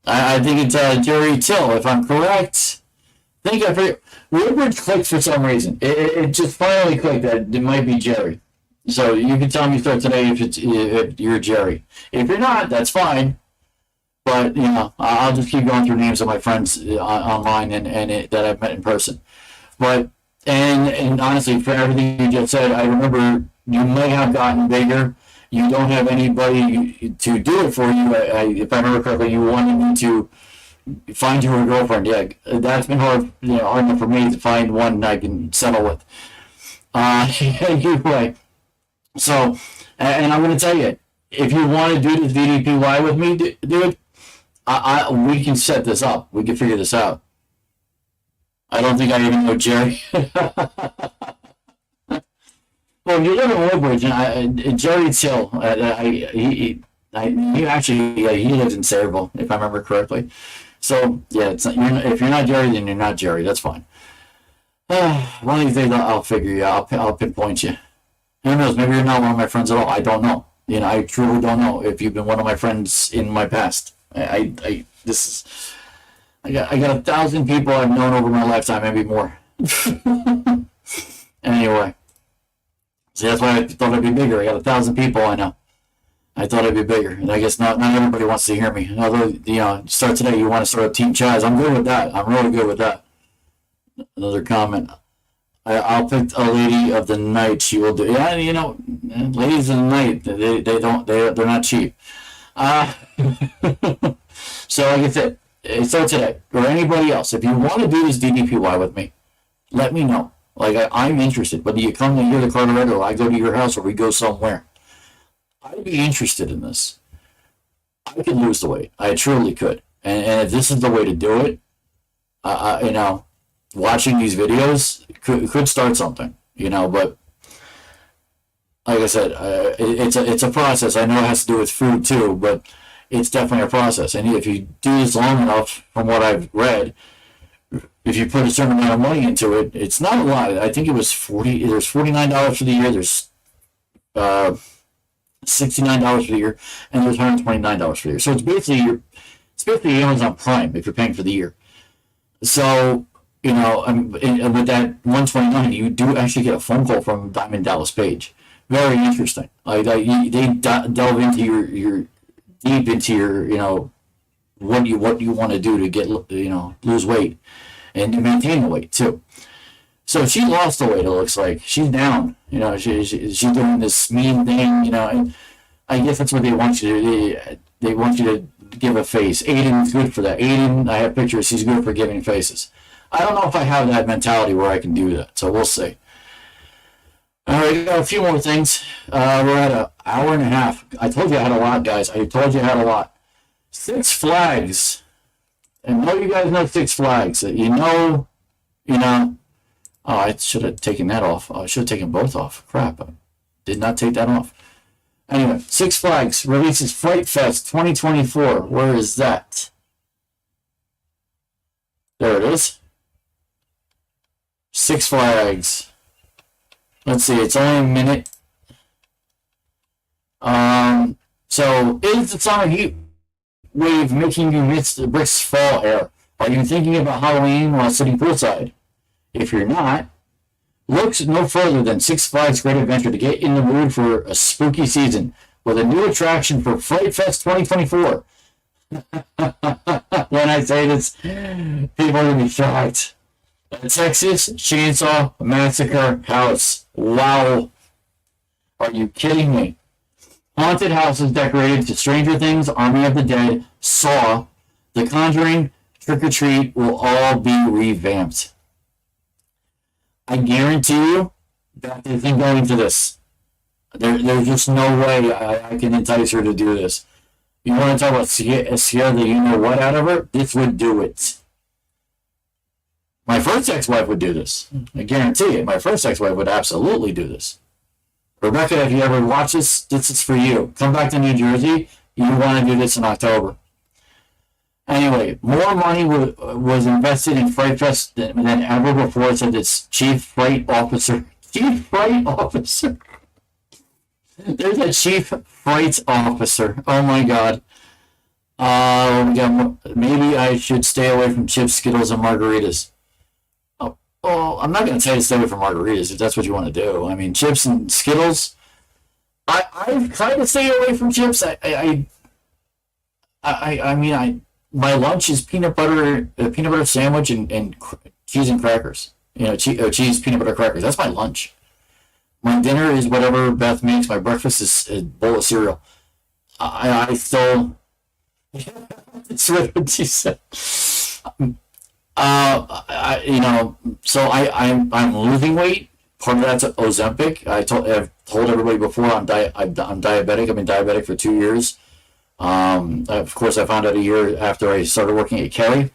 I think it's Jerry Till, if I'm correct. I forget. Woodbridge clicked for some reason. It just finally clicked that it might be Jerry. So you can tell me start today if you're Jerry. If you're not, that's fine. But I'll just keep going through names of my friends online and that I've met in person. But and honestly, for everything you just said, I remember you may have gotten bigger. You don't have anybody to do it for you. If I remember correctly, you wanted me to find you a girlfriend. Yeah, that's been hard. Hard enough for me to find one I can settle with. Anyway, so and I'm going to tell you, if you want to do this DDPY with me, dude, we can set this up. We can figure this out. I don't think I even know Jerry. Well, if you live in Woodbridge, and Jerry Till, he actually he lives in Sayreville, if I remember correctly. So yeah, if you're not Jerry, then you're not Jerry. That's fine. One of these days I'll figure you out. I'll pinpoint you. Who knows? Maybe you're not one of my friends at all. I don't know. I truly don't know if you've been one of my friends in my past. I got 1,000 people I've known over my lifetime, maybe more. Anyway, see, that's why I thought I'd be bigger. I got 1,000 people I know. I thought I'd be bigger, and I guess not everybody wants to hear me. Although, start today, you want to start a Team Chaz. I'm good with that. I'm really good with that. Another comment. I'll pick a lady of the night. She will do. Yeah, ladies of the night. They're not cheap. So like I said, so today or anybody else, if you want to do this DDPY with me, let me know. Like I'm interested. Whether you come to hear the Carteret or I go to your house or we go somewhere, I'd be interested in this. I could lose the weight. I truly could. And if this is the way to do it, watching these videos could start something, but like I said, it's a process. I know it has to do with food too, but it's definitely a process. And if you do this long enough, from what I've read, if you put a certain amount of money into it, it's not a lot. I think it was there's $49 for the year, there's $69 for the year, and there's $129 for the year. So it's basically Amazon Prime if you're paying for the year. So with that $129, you do actually get a phone call from Diamond Dallas Page. Very interesting. Like they delve into your deep into your what you want to do to get lose weight and to maintain the weight too. So she lost the weight. It looks like she's down. She's doing this mean thing. And I guess that's what they want you to do. They want you to give a face. Aiden's good for that. Aiden, I have pictures. He's good for giving faces. I don't know if I have that mentality where I can do that. So we'll see. All right, got a few more things. We're at an hour and a half. I told you I had a lot, guys. I told you I had a lot. Six Flags. And know you guys know Six Flags. Oh, I should have taken that off. Oh, I should have taken both off. Crap. I did not take that off. Anyway, Six Flags releases Fright Fest 2024. Where is that? There it is. Six Flags. Let's see, it's only a minute. So is the summer heat wave making you miss the brisk fall air? Are you thinking about Halloween while sitting poolside? If you're not, look no further than Six Flags Great Adventure to get in the mood for a spooky season with a new attraction for Fright Fest 2024. When I say this, people are going to be shocked. The Texas Chainsaw Massacre House. Wow. Are you kidding me? Haunted houses decorated to Stranger Things, Army of the Dead, Saw, The Conjuring, Trick or Treat will all be revamped. I guarantee you that isn't going to this. There's just no way I can entice her to do this. You want to talk about scare the you-know-what out of her? This would do it. My first ex-wife would do this. I guarantee it. My first ex-wife would absolutely do this. Rebecca, if you ever watch this is for you. Come back to New Jersey. You want to do this in October. Anyway, more money was invested in Fright Fest than ever before, said its chief fright officer. Chief fright officer? There's a chief fright officer. Oh my God. Maybe I should stay away from chips, Skittles, and margaritas. Oh, I'm not going to tell you to stay away from margaritas if that's what you want to do. I mean, chips and Skittles, I've kind of stayed away from chips. I mean, my lunch is peanut butter sandwich and cheese and crackers. You know, cheese, peanut butter crackers. That's my lunch. My dinner is whatever Beth makes. My breakfast is a bowl of cereal. I still. It's what she said. You know, so I'm losing weight. Part of that's Ozempic. I've told everybody before I'm diabetic. I've been diabetic for 2 years. Of course, I found out a year after I started working at Kerry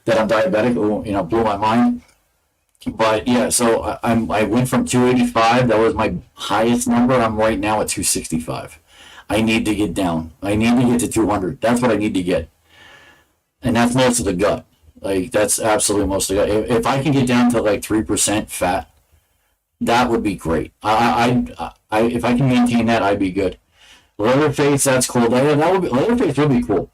that I'm diabetic. You know, blew my mind. But yeah, so I went from 285. That was my highest number. I'm right now at 265. I need to get down. I need to get to 200. That's what I need to get, and that's most of the gut. Like that's absolutely most of the gut. If I can get down to like 3% fat, that would be great. If I can maintain that, I'd be good. Leatherface, that's cool. Leatherface would be cool.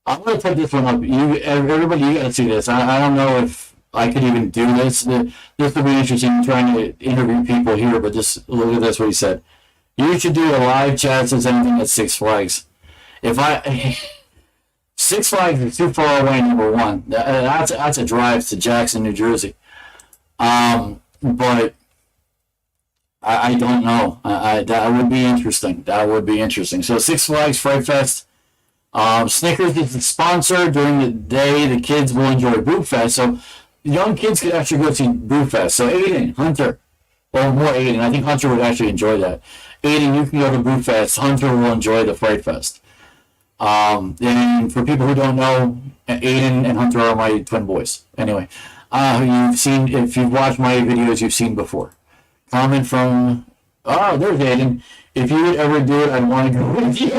I'm gonna put this one up. Everybody, you gotta see this. I don't know if I could even do this. This would be interesting trying to interview people here, but just look at this. What he said. You should do a live chat since anything at Six Flags. Six Flags is too far away. Number one, that's a drive to Jackson, New Jersey. But I don't know. That would be interesting. That would be interesting. So Six Flags Fright Fest. Snickers is the sponsor. During the day, the kids will enjoy Boo Fest. So young kids could actually go see Boo Fest. So Aiden, Hunter, or more Aiden. I think Hunter would actually enjoy that. Aiden, you can go to Boo Fest. Hunter will enjoy the Fright Fest. And for people who don't know, Aiden and Hunter are my twin boys. Anyway, if you've watched my videos, you've seen before. Comment from, there's Aiden. If you would ever do it, I'd want to go with you.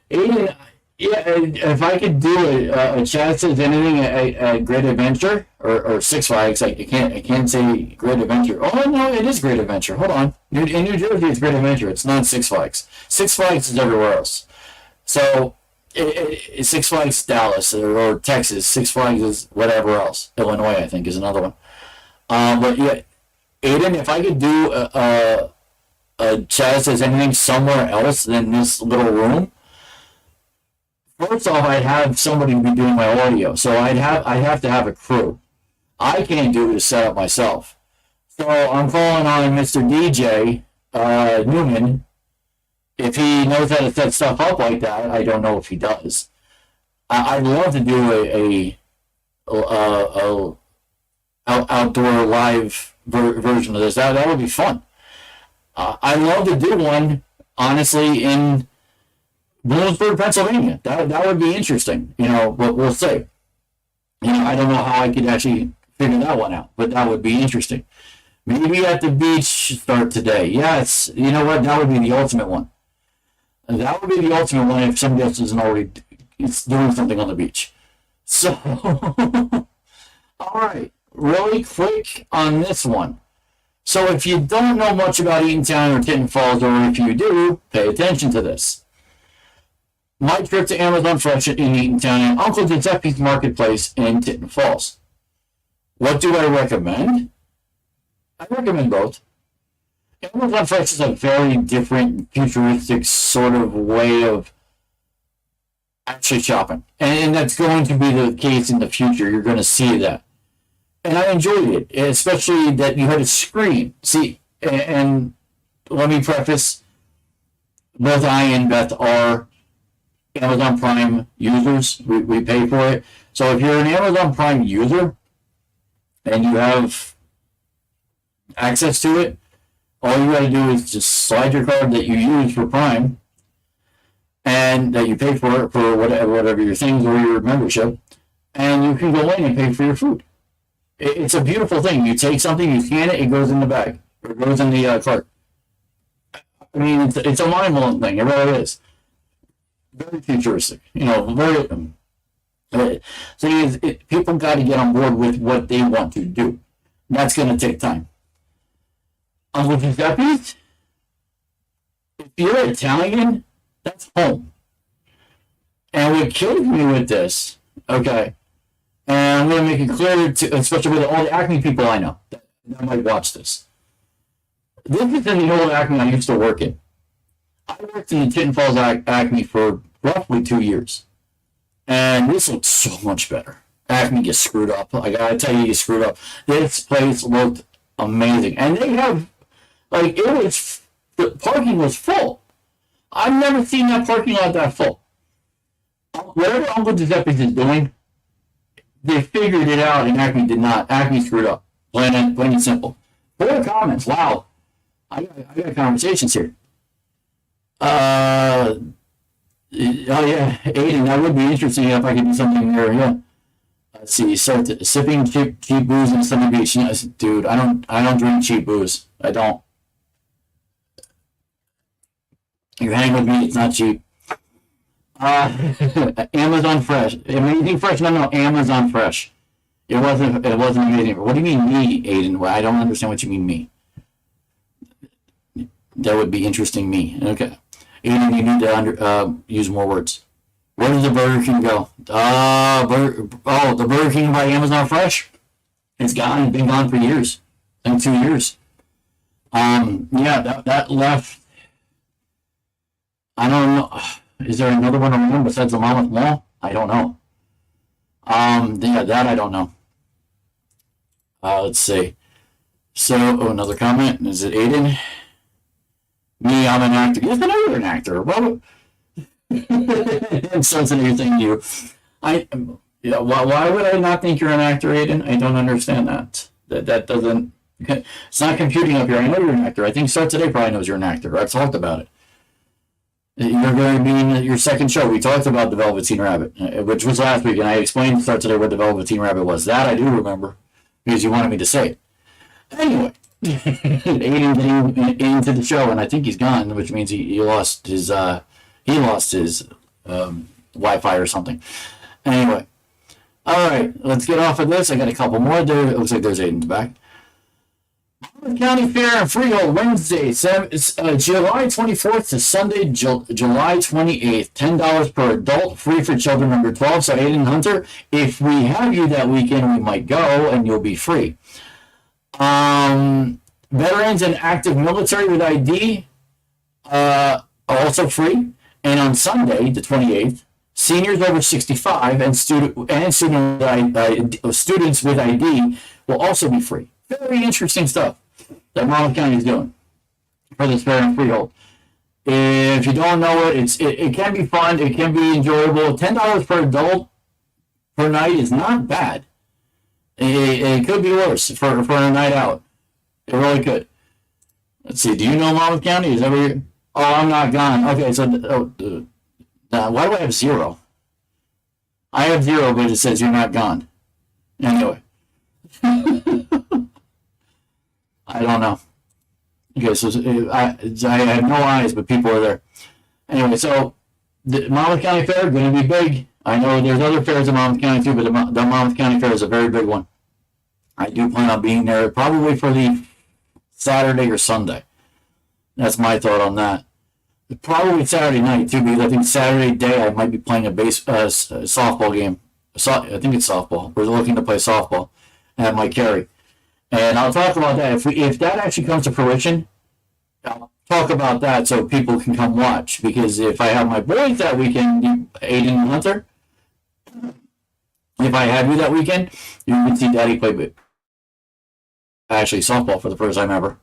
Aiden, yeah, if I could do a chat says anything at Great Adventure or Six Flags, I can't say Great Adventure. Oh no, it is Great Adventure. Hold on, in New Jersey it's Great Adventure. It's not Six Flags. Six Flags is everywhere else. So Six Flags Dallas or Texas. Six Flags is whatever else. Illinois, I think, is another one. But yeah, Aiden, if I could do a chat says anything somewhere else than this little room. First off, I'd have somebody be doing my audio, so I'd have to have a crew. I can't do the setup myself, so I'm calling on Mr. DJ Newman. If he knows how to set stuff up like that, I don't know if he does. I'd love to do a outdoor live version of this. That would be fun. I'd love to do one, honestly, in Bloomsburg, Pennsylvania. That would be interesting, you know, but we'll see. You know, I don't know how I could actually figure that one out, but that would be interesting. Maybe at the beach start today. Yes, you know what? That would be the ultimate one. And that would be the ultimate one if somebody else isn't already doing something on the beach. So, all right, really quick on this one. So if you don't know much about Eatontown or Tinton Falls, or if you do, pay attention to this. My trip to Amazon Fresh in Eatontown and Uncle Giuseppe's Marketplace in Tinton Falls. What do I recommend? I recommend both. Amazon Fresh is a very different, futuristic sort of way of actually shopping. And that's going to be the case in the future. You're going to see that. And I enjoyed it, especially that you had a screen. See, and let me preface, both I and Beth are Amazon Prime users. We pay for it. So if you're an Amazon Prime user and you have access to it, all you got to do is just slide your card that you use for Prime and that you pay for whatever your things or your membership, and you can go in and pay for your food. It's a beautiful thing. You take something, you scan it, it goes in the bag, or it goes in the cart. I mean, it's a mind-blowing thing. It really is. Very futuristic. You know, very. So people got to get on board with what they want to do. That's going to take time. Uncle Giuseppe's, if you're Italian, that's home. And what kills me with this, okay, and I'm going to make it clear, to, especially with all the Acme people I know that might watch this. This is in the old Acme I used to work in. I worked in the Tinton Falls Acme for roughly 2 years. And this looks so much better. Acme gets screwed up. I gotta tell you, screwed up. This place looked amazing. And they have, like, the parking was full. I've never seen that parking lot that full. Whatever Uncle Giuseppe is doing, they figured it out and Acme did not. Acme screwed up. Plain and simple. 4 comments. Wow. I got conversations here. Oh yeah, Aiden, that would be interesting if I could do something there. Yeah. Let's see. So sipping cheap booze in Sunny Beach. You know, dude, I don't drink cheap booze. I don't. You hang with me. It's not cheap. Amazon Fresh, Amazing Fresh. No, Amazon Fresh. It wasn't amazing. What do you mean me, Aiden? Well, I don't understand what you mean me. That would be interesting me. Okay. Aiden, you need to use more words. Where does the Burger King go? The Burger King by Amazon Fresh? It's gone. It's been gone for years. I think 2 years. Yeah, that left. I don't know. Is there another one around besides the Monmouth Mall? I don't know. Yeah, that I don't know. Let's see. So, another comment. Is it Aiden? Me, I'm an actor. Yes, I know you're an actor. Well, and so it's anything you. Why would I not think you're an actor, Aiden? I don't understand that. That doesn't. It's not computing up here. I know you're an actor. I think Start Today probably knows you're an actor. I've talked about it. You're going to be in your second show. We talked about the Velveteen Rabbit, which was last week, and I explained to Start Today what the Velveteen Rabbit was. That I do remember because you wanted me to say it. Anyway. Aiden getting into the show, and I think he's gone, which means he lost his Wi-Fi or something. Anyway, all right, let's get off of this. I got a couple more. There, it looks like there's Aiden's back. Monmouth County Fair in Freehold, Wednesday, July 24th to Sunday, July 28th. $10 per adult, free for children under 12. So Aiden Hunter, if we have you that weekend, we might go, and you'll be free. Veterans and active military with ID are also free. And on Sunday, the 28th, seniors over 65 and students with ID will also be free. Very interesting stuff that Monmouth County is doing for this fair in Freehold. If you don't know it, it can be fun. It can be enjoyable. $10 per adult per night is not bad. It could be worse for a night out. It really could. Let's see. Do you know Monmouth County? Is that where you're... Oh, I'm not gone. Okay, so why do I have 0? I have 0, but it says you're not gone. Anyway. I don't know. Okay, so I have no eyes, but people are there. Anyway, so the Monmouth County Fair is going to be big. I know there's other fairs in Monmouth County too, but the Monmouth County Fair is a very big one. I do plan on being there probably for the Saturday or Sunday. That's my thought on that. Probably Saturday night too, because I think Saturday day I might be playing a softball game. I think it's softball. We're looking to play softball at Mike Carey, and I'll talk about that if that actually comes to fruition. I'll talk about that so people can come watch. Because if I have my boys that weekend, Aiden and Hunter, if I have you that weekend, you can see Daddy play actually softball for the first time ever.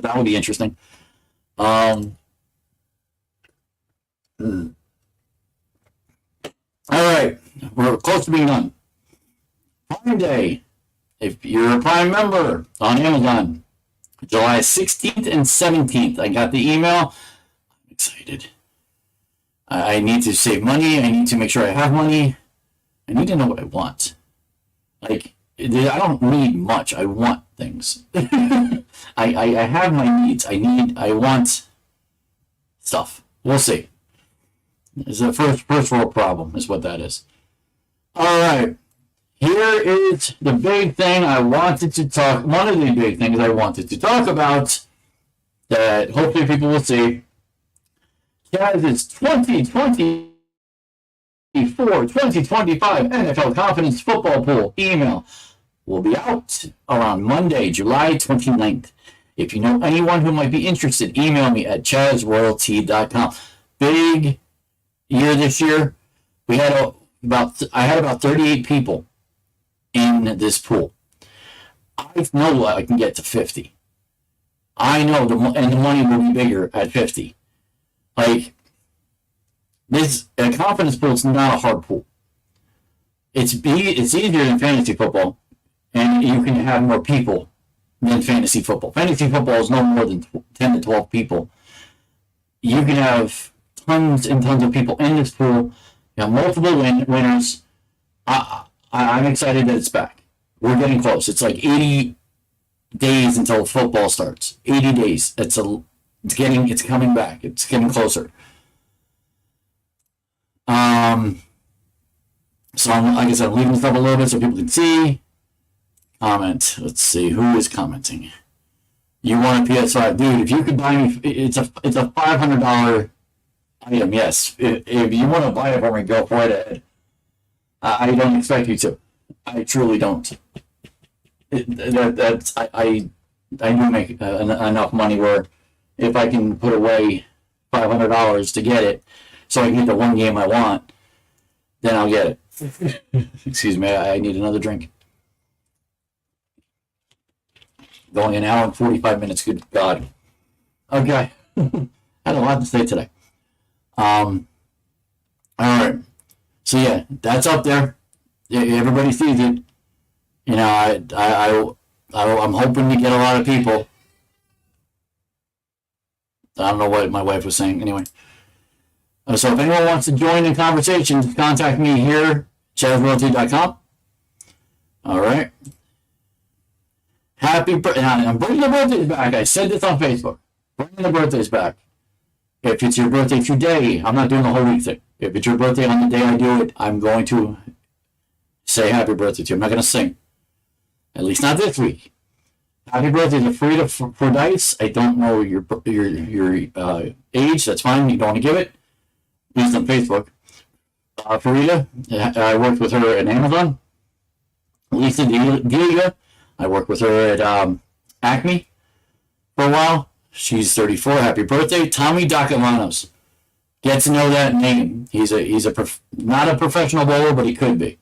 That would be interesting. All right, we're close to being done. Prime Day, if you're a Prime member on Amazon, July 16th and 17th. I got the email. I'm excited. I need to save money. I need to make sure I have money. I need to know what I want. Like, I don't need much. I want things. I have my needs. I want stuff. We'll see. It's a first world problem is what that is. All right. Here is the big thing I wanted to talk. One of the big things I wanted to talk about that hopefully people will see. Kaz's 2024 2024 2025 NFL Confidence Football Pool email will be out around Monday, July 29th. If you know anyone who might be interested, email me at chazroyalty.com. Big year this year. We had I had about 38 people in this pool. I know I can get to 50. I know the money will be bigger at 50. Like, this a confidence pool is not a hard pool. It's easier than fantasy football, and you can have more people than fantasy football. Fantasy football is no more than 10 to 12 people. You can have tons and tons of people in this pool. You have multiple winners. I'm excited that it's back. We're getting close. It's like 80 days until football starts. 80 days. It's coming back. It's getting closer. So like I said, I'm leaving this up a little bit so people can see. Comment. Let's see who is commenting. You want a PS5, dude? If you could buy me, it's a $500 item. Yes, if you want to buy it for me, go right ahead. I don't expect you to. I truly don't. I do make enough money where if I can put away $500 to get it, so I can get the one game I want, then I'll get it. Excuse me, I need another drink. Going an hour and 45 minutes. Good God. Okay. I had a lot to say today. All right. So yeah, that's up there. Everybody sees it. You know, I'm hoping to get a lot of people. I don't know what my wife was saying. Anyway. So if anyone wants to join the conversation, contact me here, chazroyalty.com. All right. Happy birthday. I'm bringing the birthdays back. I said this on Facebook. Bringing the birthdays back. If it's your birthday today, I'm not doing the whole week thing. If it's your birthday on the day I do it, I'm going to say happy birthday to you. I'm not going to sing. At least not this week. Happy birthday to Frida for dice. I don't know your age. That's fine. You don't want to give it. At least on Facebook. Farida, I worked with her at Amazon. Lisa Delia, I worked with her at Acme for a while. She's 34. Happy birthday. Tommy Dacamanos. Get to know that name. He's not a professional bowler, but he could be.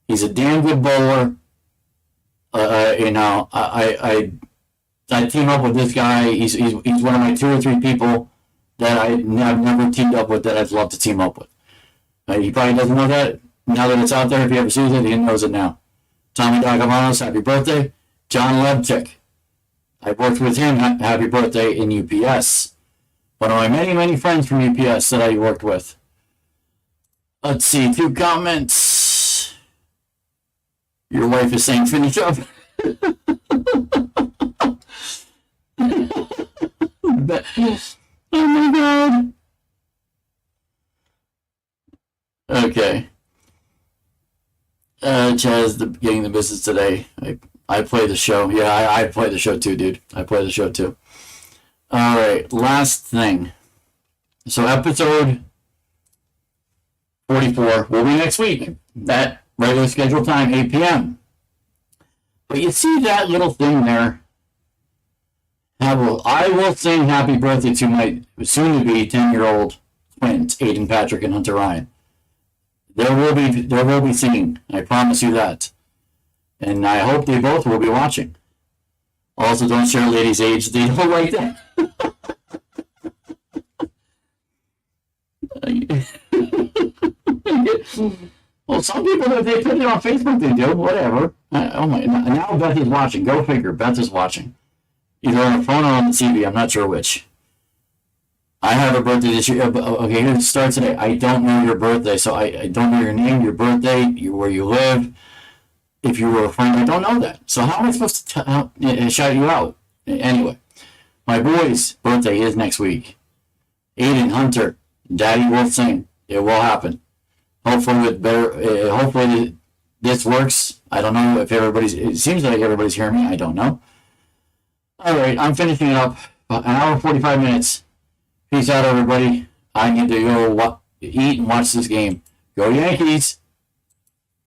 He's a damn good bowler. You know, I team up with this guy. He's one of my 2 or 3 people that I've never teamed up with that I'd love to team up with. He probably doesn't know that. Now that it's out there, if he ever sees it, he knows it now. Tommy Dagamanos, happy birthday. John Lebchick. I worked with him, happy birthday, in UPS. One of my many, many friends from UPS that I worked with. Let's see, 2 comments. Your wife is saying finish up. Oh my God. Okay. Chaz, getting the business today. I play the show. Yeah, I play the show too, dude. I play the show too. All right, last thing. So episode 44 will be next week. That regular scheduled time, 8 p.m. But you see that little thing there? I will sing happy birthday to my soon-to-be 10-year-old twins, Aiden Patrick and Hunter Ryan. There will be singing. I promise you that. And I hope they both will be watching. Also, don't share a lady's age. They don't like that. Well, some people, if they put it on Facebook, they do. Whatever. Oh my! Now Beth is watching. Go figure. Beth is watching. Either on the phone or on the TV. I'm not sure which. I have a birthday this year. Okay, here it starts today. I don't know your birthday, so I don't know your name, your birthday, where you live. If you were a friend, I don't know that. So how am I supposed to shout you out? Anyway, my boy's birthday is next week. Aiden, Hunter, Daddy will sing. It will happen. Hopefully hopefully this works. I don't know if it seems like everybody's hearing me. I don't know. All right, I'm finishing it up. An hour and 45 minutes. Peace out, everybody. I need to go eat and watch this game. Go Yankees!